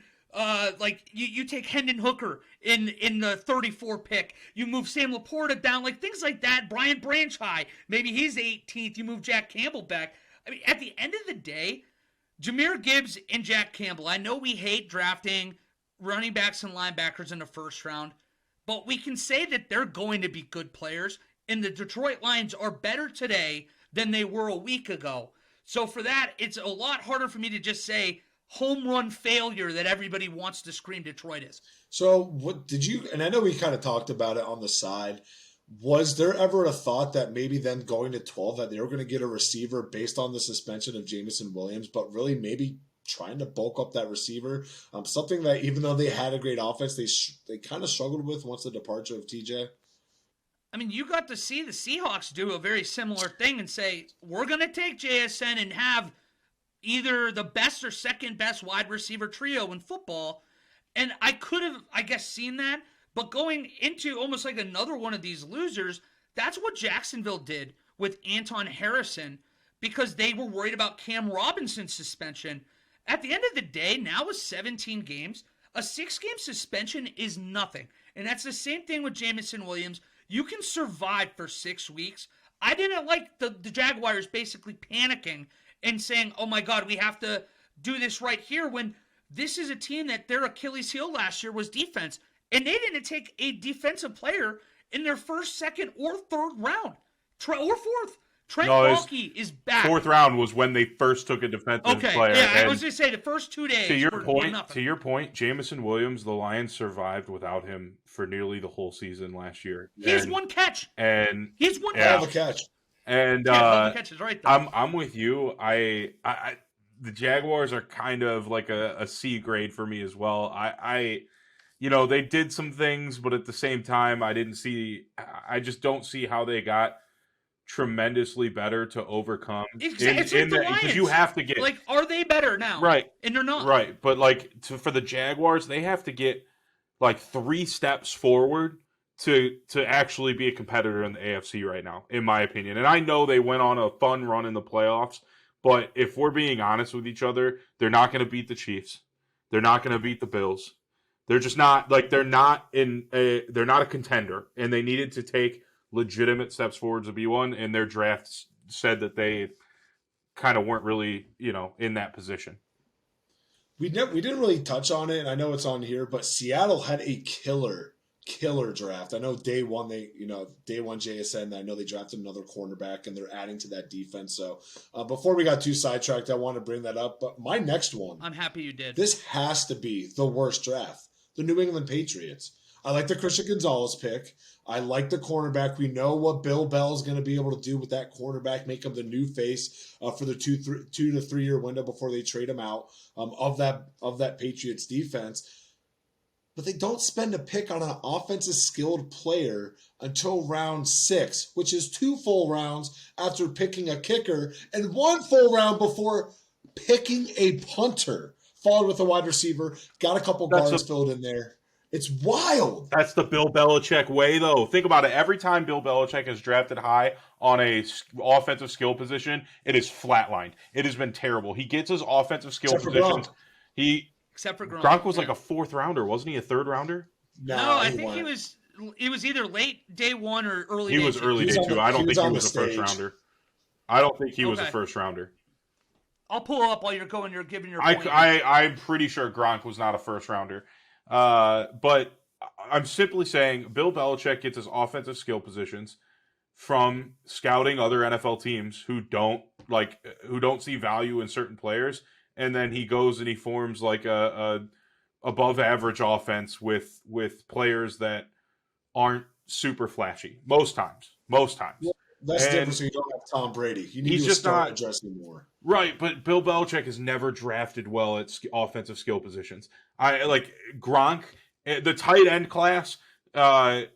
like you take Hendon Hooker in the 34 pick, you move Sam Laporta down, like things like that, Brian Branch high, maybe he's 18th, you move Jack Campbell back. I mean, at the end of the day, Jahmyr Gibbs and Jack Campbell, I know we hate drafting running backs and linebackers in the first round, but we can say that they're going to be good players, and the Detroit Lions are better today than they were a week ago. So for that, it's a lot harder for me to just say home run failure that everybody wants to scream Detroit is. So what did you, and I know we kind of talked about it on the side, was there ever a thought that maybe them going to 12 that they were going to get a receiver based on the suspension of Jameson Williams, but really maybe trying to bulk up that receiver? Something that even though they had a great offense, they kind of struggled with once the departure of TJ. I mean, you got to see the Seahawks do a very similar thing and say, we're going to take JSN and have either the best or second best wide receiver trio in football. And I could have, I guess, seen that. But going into almost like another one of these losers, that's what Jacksonville did with Anton Harrison, because they were worried about Cam Robinson's suspension. At the end of the day, now with 17 games, a 6-game suspension is nothing. And that's the same thing with Jameson Williams. You can survive for 6 weeks. I didn't like the Jaguars basically panicking and saying, oh my God, we have to do this right here, when this is a team that their Achilles heel last year was defense. And they didn't take a defensive player in their first, second, or third round. Or fourth. Trent Baalke is back. Fourth round was when they first took a defensive player. Yeah, I was going to say the first 2 days. To your point, Jameson Williams, the Lions survived without him for nearly the whole season last year. He has one catch. And he's one catch. And Public catch is right, though. I'm with you. I the Jaguars are kind of like a C grade for me as well. They did some things, but at the same time, I just don't see how they got tremendously better to overcome It's like the Lions. because you have to get like, are they better now? right, and they're not. Right, but like for the Jaguars, they have to get like 3 steps forward to actually be a competitor in the AFC right now, in my opinion. And I know they went on a fun run in the playoffs, but if we're being honest with each other, they're not going to beat the Chiefs. They're not going to beat the Bills. They're just not they're not a contender, and they needed to take legitimate steps forward to be one, and their drafts said that they kind of weren't really, in that position. We didn't really touch on it, and I know it's on here, but Seattle had a killer draft. I know day one JSN, I know they drafted another cornerback, and they're adding to that defense. So before we got too sidetracked, I want to bring that up. But my next one, I'm happy you did. This has to be the worst draft. The New England Patriots. I like the Christian Gonzalez pick. I like the cornerback. We know what Bill Bell is going to be able to do with that cornerback, make him the new face for the 2 to 3 year window before they trade him out of that Patriots defense. But they don't spend a pick on an offensive skilled player until round 6, which is 2 full rounds after picking a kicker and 1 full round before picking a punter, followed with a wide receiver, got a couple guards filled in there. It's wild. That's the Bill Belichick way, though. Think about it. Every time Bill Belichick has drafted high on a offensive skill position, it is flatlined. It has been terrible. He gets his offensive skill positions. Except for Gronk. Gronk was like a 4th rounder, wasn't he? A 3rd rounder? No, I think he was. It was either late day 1 or early. He was early day 2. I don't think he was a first rounder. I don't think he was a first rounder. I'll pull up while you're giving your point. I'm pretty sure Gronk was not a first rounder. But I'm simply saying Bill Belichick gets his offensive skill positions from scouting other NFL teams who don't see value in certain players, and then he goes and he forms like a above average offense with players that aren't super flashy most times. Yeah, that's different. So you don't have Tom Brady. You need to start addressing more. Right, but Bill Belichick has never drafted well at offensive skill positions. I like Gronk, the tight end class. With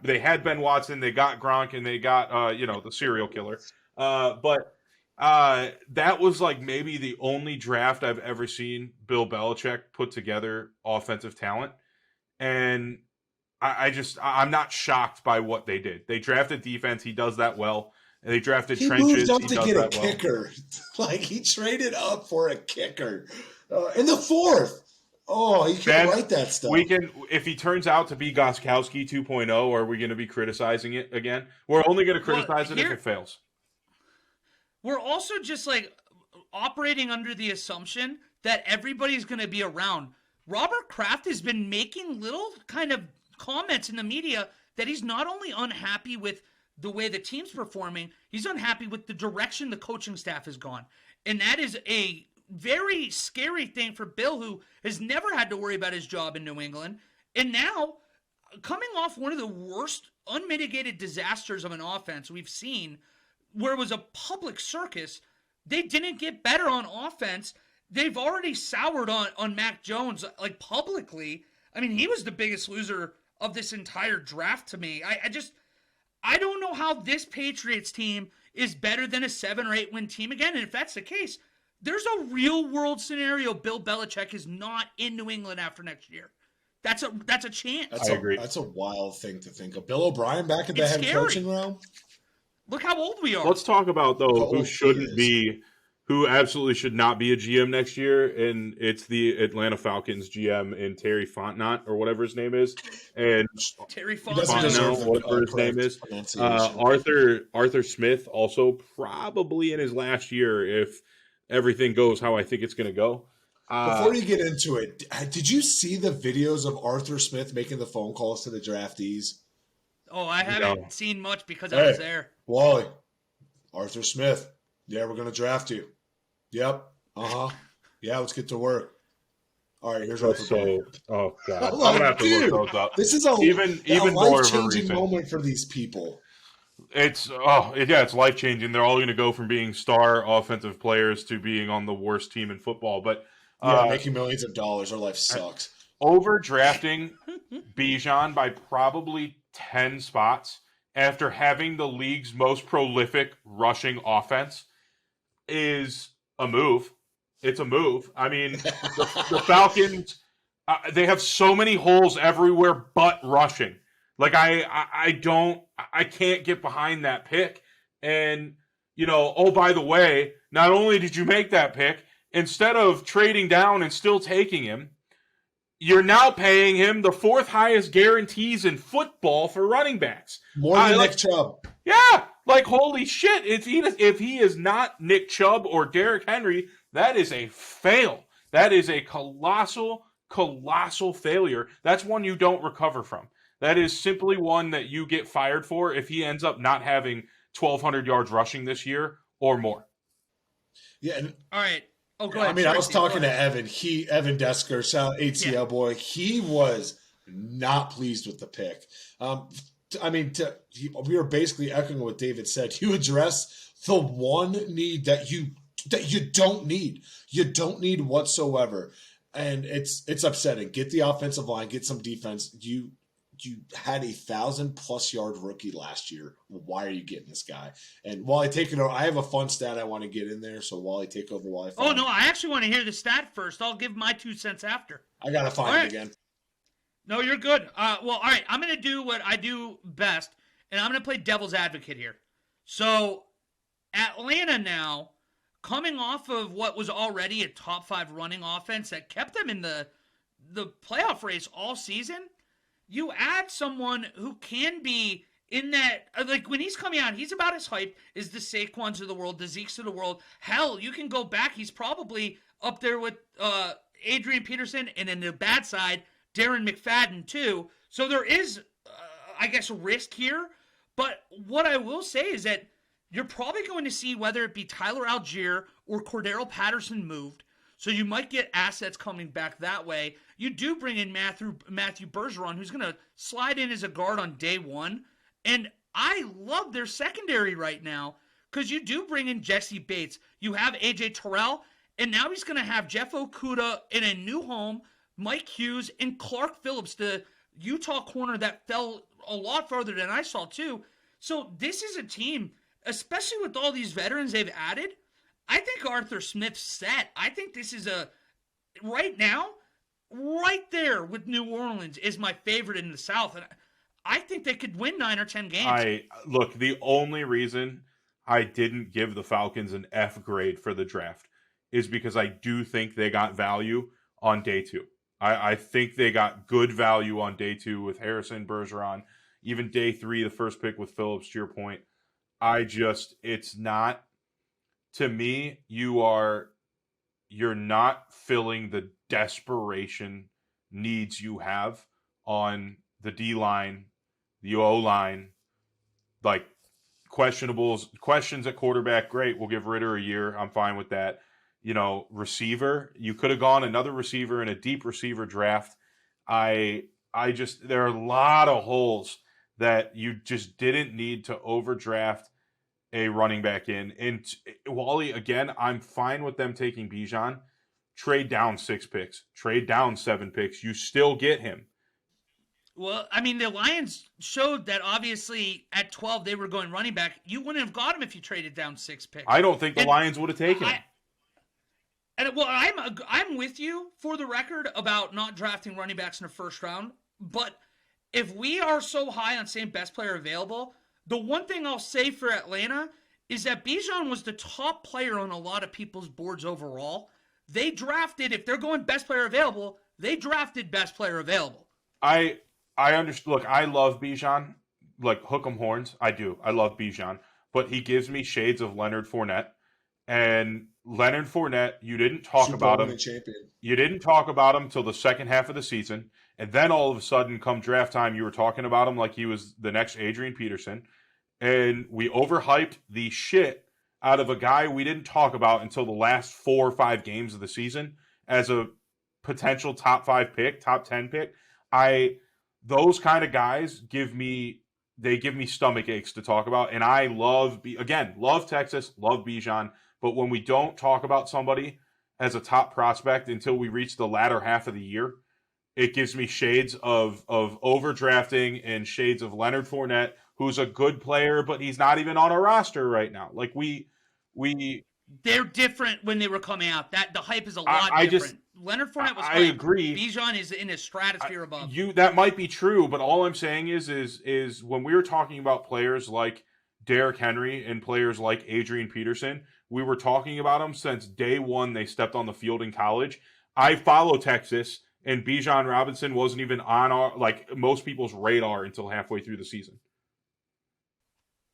they had Ben Watson, they got Gronk, and they got the serial killer. But that was like maybe the only draft I've ever seen Bill Belichick put together offensive talent, and I'm not shocked by what they did. They drafted defense. He does that well. And they drafted trenches. He moved up to get a kicker. Like, he traded up for a kicker in the 4th. Oh, you can write that stuff. If he turns out to be Gostkowski 2.0, are we going to be criticizing it again? We're only going to criticize it if it fails. We're also just like operating under the assumption that everybody's going to be around. Robert Kraft has been making little kind of comments in the media that he's not only unhappy with the way the team's performing, he's unhappy with the direction the coaching staff has gone. And that is a very scary thing for Bill, who has never had to worry about his job in New England. And now, coming off one of the worst unmitigated disasters of an offense we've seen, where it was a public circus, they didn't get better on offense. They've already soured on Mac Jones, like, publicly. I mean, he was the biggest loser of this entire draft to me. I don't know how this Patriots team is better than a 7 or 8 win team again. And if that's the case, there's a real world scenario Bill Belichick is not in New England after next year. That's a chance. I agree. That's a wild thing to think of. Bill O'Brien back at the head coaching realm. Look how old we are. Let's talk about, though, who absolutely should not be a GM next year, and it's the Atlanta Falcons GM and Terry Fontenot, or whatever his name is, and Terry Fontenot, whatever his name is. Arthur Smith, also probably in his last year if everything goes how I think it's going to go. Before you get into it, did you see the videos of Arthur Smith making the phone calls to the draftees? Oh, I haven't seen much because I was there. Wally, Arthur Smith. Yeah, we're going to draft you. Yep. Uh-huh. Yeah, let's get to work. All right, here's one That's for Brian. oh god, I'm I'm gonna like, have to look dude, those up. this is a Even more of a life-changing reason. moment for these people. It's life changing. They're all going to go from being star offensive players to being on the worst team in football. But Yeah, uh, making millions of dollars. Our life sucks. overdrafting Bijan by probably 10 spots after having the league's most prolific rushing offense is a move. It's a move. I mean, the Falcons, they have so many holes everywhere but rushing. Like I can't get behind that pick. And oh, by the way, not only did you make that pick, instead of trading down and still taking him, you're now paying him the fourth highest guarantees in football for running backs. More than Nick Chubb. Yeah, like holy shit! If he is not Nick Chubb or Derrick Henry, that is a fail. That is a colossal failure. That's one you don't recover from. That is simply one that you get fired for if he ends up not having 1,200 yards rushing this year or more. Yeah. And, all right. Oh, go ahead. I mean, I was talking to Evan. Evan Desker, ATL boy. He was not pleased with the pick. I mean, we were basically echoing what David said. You address the one need that you don't need. You don't need whatsoever, and it's upsetting. Get the offensive line, get some defense. You had 1,000+ yard rookie last year. Why are you getting this guy? And Wally, take it over. I have a fun stat I want to get in there. So Wally, take over. Wally. Oh no, I actually want to hear the stat first. I'll give my 2 cents after. I gotta find it again. No, you're good. Well, all right. I'm going to do what I do best, and I'm going to play devil's advocate here. So, Atlanta now, coming off of what was already a top 5 running offense that kept them in the playoff race all season, you add someone who can be in that, like when he's coming out, he's about as hyped as the Saquons of the world, the Zekes of the world. Hell, you can go back. He's probably up there with Adrian Peterson, and in the bad side, Darren McFadden too. So there is, I guess, risk here. But what I will say is that you're probably going to see whether it be Tyler Algier or Cordero Patterson moved. So you might get assets coming back that way. You do bring in Matthew Bergeron, who's going to slide in as a guard on day one. And I love their secondary right now because you do bring in Jesse Bates. You have A.J. Terrell, and now he's going to have Jeff Okudah in a new home, Mike Hughes, and Clark Phillips, the Utah corner that fell a lot farther than I saw too. So this is a team, especially with all these veterans they've added, I think Arthur Smith's set. I think this is right now, right there with New Orleans is my favorite in the South. And I think they could win 9 or 10 games. Look, the only reason I didn't give the Falcons an F grade for the draft is because I do think they got value on day 2. I think they got good value on day 2 with Harrison, Bergeron, even day 3, the first pick with Phillips, to your point. It's not, to me, you're not filling the desperation needs you have on the D-line, the O-line, like questions at quarterback, great, we'll give Ritter a year, I'm fine with that. Receiver, you could have gone another receiver in a deep receiver draft. There are a lot of holes that you just didn't need to overdraft a running back in. And Wally, again, I'm fine with them taking Bijan. Trade down 6 picks. Trade down 7 picks. You still get him. Well, I mean, the Lions showed that obviously at 12 they were going running back. You wouldn't have got him if you traded down 6 picks. I don't think the Lions would have taken him. I'm with you for the record about not drafting running backs in the first round. But if we are so high on saying best player available, the one thing I'll say for Atlanta is that Bijan was the top player on a lot of people's boards overall. They drafted, if they're going best player available, they drafted best player available. I understand. Look, I love Bijan. Like, hook 'em horns. I do. I love Bijan. But he gives me shades of Leonard Fournette. And Leonard Fournette, you didn't talk about him. You didn't talk about him till the second half of the season. And then all of a sudden, come draft time, you were talking about him like he was the next Adrian Peterson. And we overhyped the shit out of a guy we didn't talk about until the last 4 or 5 games of the season as a potential top 5 pick, top 10 pick, those kind of guys give me stomach aches to talk about. And I love Texas, love Bijan, but when we don't talk about somebody as a top prospect until we reach the latter half of the year, it gives me shades of overdrafting and shades of Leonard Fournette, who's a good player, but he's not even on a roster right now. Like they're different when they were coming out. That the hype is a lot different. Leonard Fournette was hype. I agree. Bijan is in a stratosphere above. That might be true, but all I'm saying is when we were talking about players like Derrick Henry and players like Adrian Peterson, we were talking about them since day one they stepped on the field in college. I follow Texas, and Bijan Robinson wasn't even on most people's radar until halfway through the season.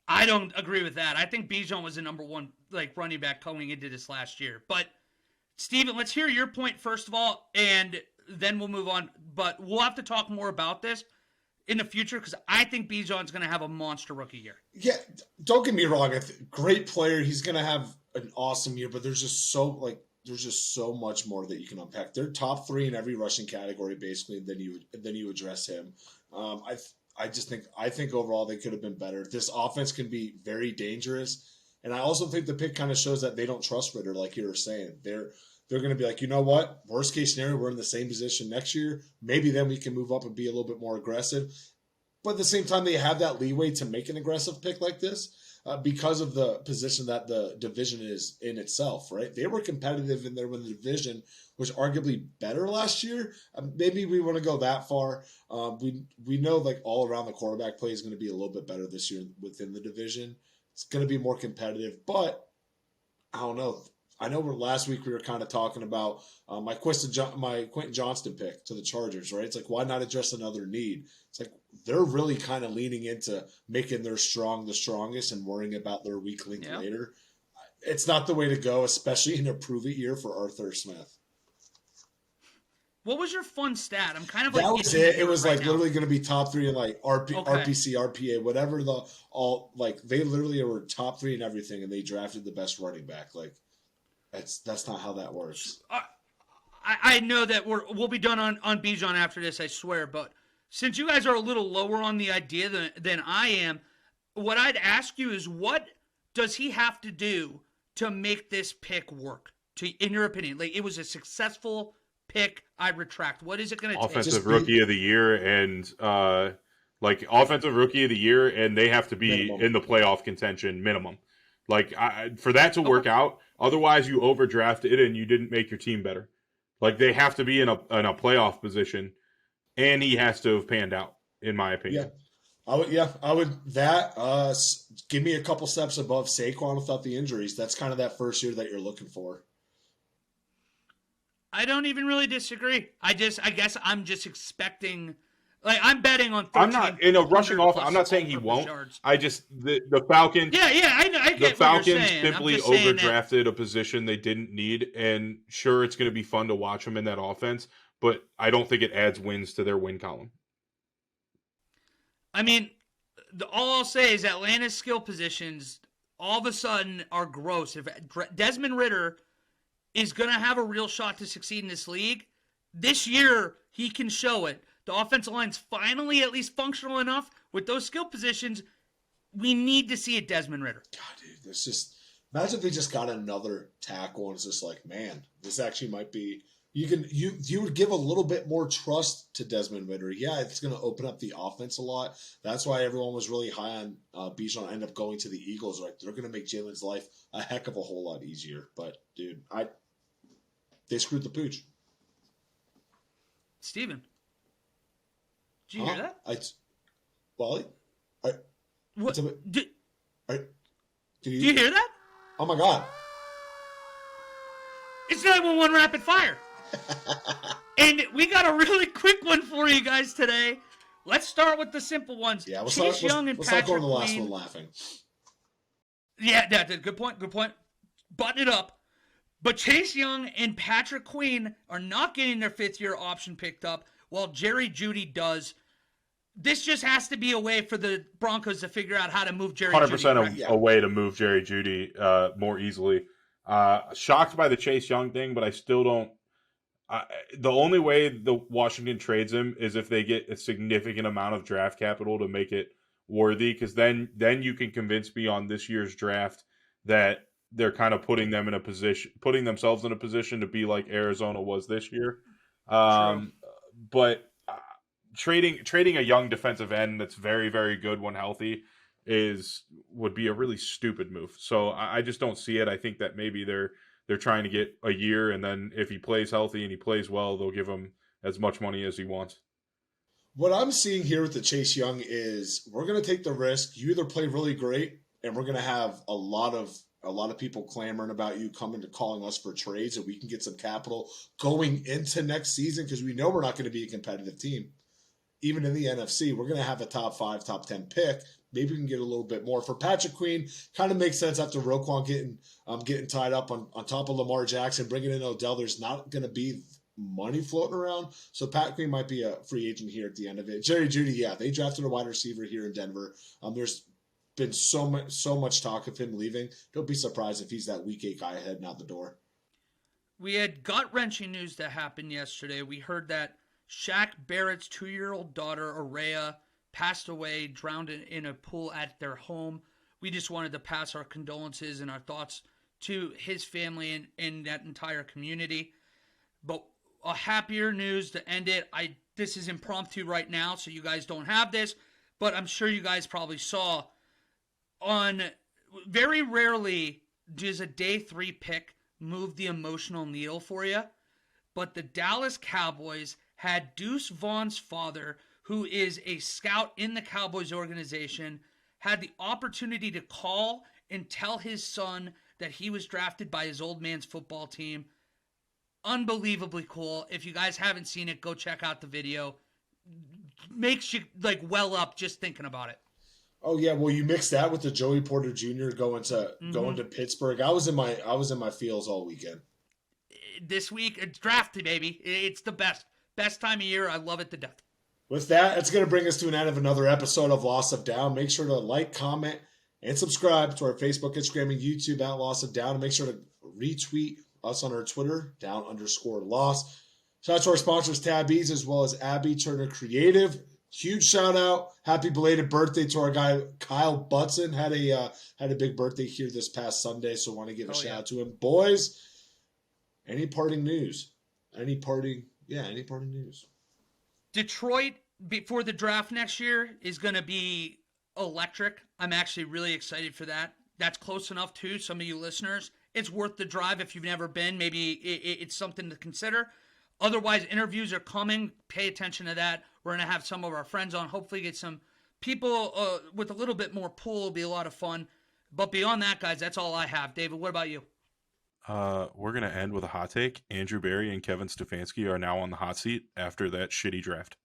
I don't agree with that. I think Bijan was the number one running back going into this last year. But Steven, let's hear your point first of all, and then we'll move on. But we'll have to talk more about this in the future because I think Bijan's going to have a monster rookie year. Yeah, don't get me wrong. Great player. He's going to have an awesome year, but there's just so much more that you can unpack. They're top 3 in every rushing category, basically. And then you address him. I think overall they could have been better. This offense can be very dangerous, and I also think the pick kind of shows that they don't trust Ritter, like you were saying. They're going to be like, you know what? Worst case scenario, we're in the same position next year. Maybe then we can move up and be a little bit more aggressive. But at the same time, they have that leeway to make an aggressive pick like this. Because of the position that the division is in itself, right? They were competitive in there when the division was arguably better last year. Maybe we want to go that far. We know all around the quarterback play is going to be a little bit better this year within the division. It's going to be more competitive, but I don't know. I know last week we were kind of talking about my Quentin Johnston pick to the Chargers, right? It's why not address another need? It's they're really kind of leaning into making their strong the strongest and worrying about their weak link later. It's not the way to go, especially in a prove-it year for Arthur Smith. What was your fun stat? I'm kind of that was it. It was literally going to be top 3 in RPC, RPA, whatever they literally were top 3 in everything, and they drafted the best running back. That's not how that works. I know that we'll be done on Bijan after this, I swear. But since you guys are a little lower on the idea than I am, what I'd ask you is what does he have to do to make this pick work? In your opinion, it was a successful pick. I retract. What is it going to take? Offensive rookie of the year and offensive rookie of the year, and they have to be minimum in the playoff contention minimum. For that to work out. Otherwise, you overdrafted and you didn't make your team better. They have to be in a playoff position, and he has to have panned out, in my opinion. Yeah, I would. Give me a couple steps above Saquon without the injuries. That's kind of that first year that you're looking for. I don't even really disagree. I guess I'm just expecting. I'm betting on. I'm not in a rushing off. I'm not saying he won't. Yards. I just the Falcons. Yeah, I get the Falcons what you're saying. simply overdrafted a position they didn't need, and sure, it's going to be fun to watch them in that offense, but I don't think it adds wins to their win column. I mean, all I'll say is Atlanta's skill positions all of a sudden are gross. If Desmond Ridder is going to have a real shot to succeed in this league, this year he can show it. The offensive line's finally at least functional enough with those skill positions. We need to see it, Desmond Ridder. God, dude, this just imagine if they just got another tackle and it's just man, this actually might be. You would give a little bit more trust to Desmond Ridder. Yeah, it's going to open up the offense a lot. That's why everyone was really high on Bijan. End up going to the Eagles. They're going to make Jalen's life a heck of a whole lot easier. But dude, they screwed the pooch. Steven. Did you hear that? Wally? What? Did you hear that? Oh my God. It's 911 rapid fire. And we got a really quick one for you guys today. Let's start with the simple ones. Yeah, Chase Young and Patrick Queen. Let's not go to the last Queen. one laughing. Yeah, good point. Button it up. But Chase Young and Patrick Queen are not getting their fifth-year option picked up, while Jerry Jeudy does. This just has to be a way for the Broncos to figure out how to move Jerry 100% Jeudy. 100% a way to move Jerry Jeudy more easily. Shocked by the Chase Young thing, but I still don't. The only way the Washington trades him is if they get a significant amount of draft capital to make it worthy, because then you can convince me on this year's draft that they're kind of putting themselves in a position to be like Arizona was this year. True. But trading a young defensive end that's very, very good when healthy would be a really stupid move. So I just don't see it. I think that maybe they're trying to get a year, and then if he plays healthy and he plays well, they'll give him as much money as he wants. What I'm seeing here with the Chase Young is we're going to take the risk. You either play really great, and we're going to have a lot of people clamoring about you coming to calling us for trades, and we can get some capital going into next season, because we know we're not going to be a competitive team. Even in the NFC, we're going to have a top 5, top 10 pick. Maybe we can get a little bit more. For Patrick Queen, kind of makes sense after Roquan getting tied up on top of Lamar Jackson, bringing in Odell. There's not going to be money floating around. So Pat Queen might be a free agent here at the end of it. Jeudy, yeah, they drafted a wide receiver here in Denver. There's been so much talk of him leaving. Don't be surprised if he's that week 8 guy heading out the door. We had gut-wrenching news that happened yesterday. We heard that Shaq Barrett's 2-year-old daughter, Araya, passed away, drowned in a pool at their home. We just wanted to pass our condolences and our thoughts to his family and that entire community. But a happier news to end it. This is impromptu right now, so you guys don't have this, but I'm sure you guys probably saw very rarely does a day 3 pick move the emotional needle for you, but the Dallas Cowboys had Deuce Vaughn's father, who is a scout in the Cowboys organization, had the opportunity to call and tell his son that he was drafted by his old man's football team. Unbelievably cool. If you guys haven't seen it, go check out the video. Makes you well up just thinking about it. Oh yeah, well you mix that with the Joey Porter Jr. going to Pittsburgh. I was in my feels all weekend. This week it's drafted, baby. It's the best time of year. I love it to death. With that, it's going to bring us to an end of another episode of Loss of Down. Make sure to like, comment, and subscribe to our Facebook, Instagram, and YouTube at Loss of Down. And make sure to retweet us on our Twitter, _loss. Shout out to our sponsors, Tabby's, as well as Abby Turner Creative. Huge shout out. Happy belated birthday to our guy, Kyle Butson. Had a big birthday here this past Sunday, so want to give a shout out to him. Boys, any parting news? Any parting news? Detroit, before the draft next year, is going to be electric. I'm actually really excited for that. That's close enough to some of you listeners. It's worth the drive if you've never been. Maybe it's something to consider. Otherwise, interviews are coming. Pay attention to that. We're going to have some of our friends on. Hopefully get some people with a little bit more pool. It'll be a lot of fun. But beyond that, guys, that's all I have. David, what about you? We're going to end with a hot take. Andrew Berry and Kevin Stefanski are now on the hot seat after that shitty draft.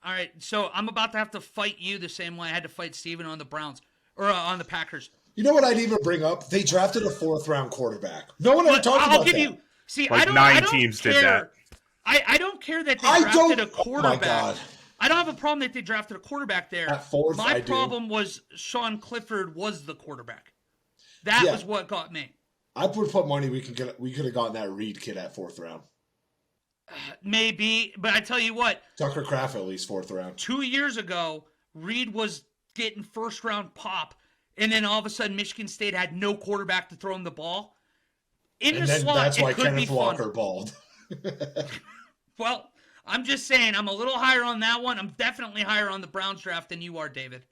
All right, so I'm about to have to fight you the same way I had to fight Steven on the Browns or on the Packers. You know what I'd even bring up? They drafted a 4th-round quarterback. No one ever talked about that. See, like I don't teams care. did that. I don't care that they drafted a quarterback. Oh my God. I don't have a problem that they drafted a quarterback there. At 4th, My problem was Sean Clifford was the quarterback. That was what got me. I would put money we could have gotten that Reed kid at 4th round. Maybe, but I tell you what. Tucker Kraft at least 4th round. 2 years ago, Reed was getting 1st-round pop, and then all of a sudden Michigan State had no quarterback to throw him the ball. That's why Kenneth Walker balled. Well, I'm just saying, I'm a little higher on that one. I'm definitely higher on the Browns draft than you are, David.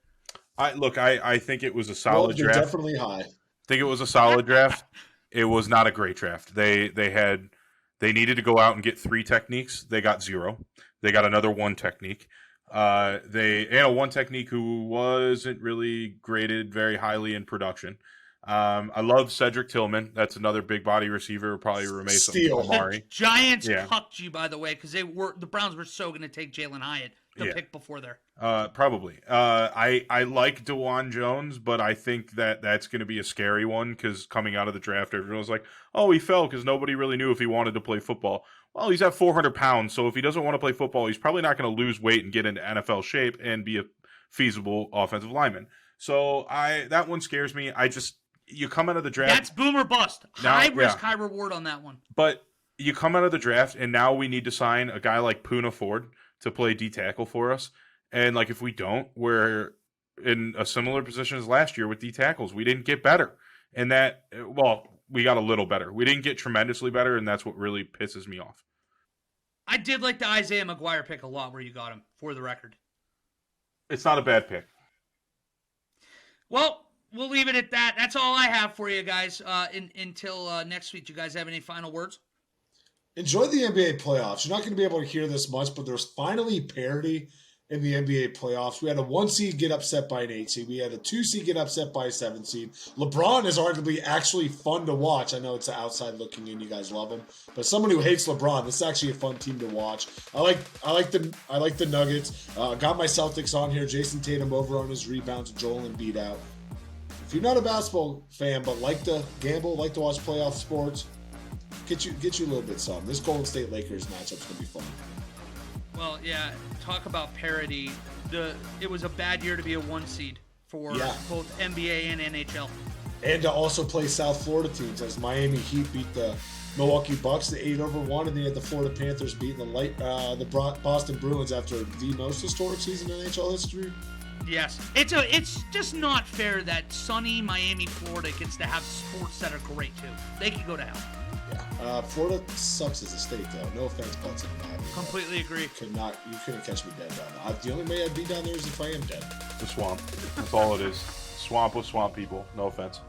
I think it was a solid you're draft. Definitely high. I think it was a solid draft. It was not a great draft. They needed to go out and get 3 techniques. They got 0. They got another 1 technique. One technique who wasn't really graded very highly in production. I love Cedric Tillman. That's another big body receiver. Probably replace Amari. Giants cucked you, by the way, because the Browns were so going to take Jalen Hyatt the pick before there. Probably. I like DeJuan Jones, but I think that's going to be a scary one because coming out of the draft, everyone was like, "Oh, he fell because nobody really knew if he wanted to play football." Well, he's at 400 pounds, so if he doesn't want to play football, he's probably not going to lose weight and get into NFL shape and be a feasible offensive lineman. So that one scares me. You come out of the draft. That's boom or bust. High risk, high reward on that one. But you come out of the draft, and now we need to sign a guy like Poona Ford to play D tackle for us. And like if we don't, we're in a similar position as last year with D tackles. We didn't get better, and we got a little better. We didn't get tremendously better, and that's what really pisses me off. I did like the Isaiah McGuire pick a lot where you got him, for the record. It's not a bad pick. Well, we'll leave it at that. That's all I have for you guys until next week. Do you guys have any final words? Enjoy the NBA playoffs. You're not going to be able to hear this much, but there's finally parity in the NBA playoffs. We had a 1 seed get upset by an 8 seed. We had a 2 seed get upset by a 7 seed. LeBron is arguably actually fun to watch. I know it's outside looking in. You guys love him, but someone who hates LeBron, this is actually a fun team to watch. I like the Nuggets. Got my Celtics on here. Jason Tatum over on his rebounds. Joel Embiid out. If you're not a basketball fan but like to gamble, like to watch playoff sports, get you a little bit some. This Golden State Lakers matchup's gonna be fun. Well, yeah. Talk about parity. It was a bad year to be a 1 seed for both NBA and NHL. And to also play South Florida teams, as Miami Heat beat the Milwaukee Bucks, the 8-1, and then you had the Florida Panthers beating the Boston Bruins after the most historic season in NHL history. Yes, it's just not fair that sunny Miami, Florida gets to have sports that are great too. They can go to hell. Yeah, Florida sucks as a state, though. No offense, butts in Miami. Completely agree. You couldn't catch me dead down there. The only way I'd be down there is if I am dead. The swamp. That's all it is. Swamp with swamp people. No offense.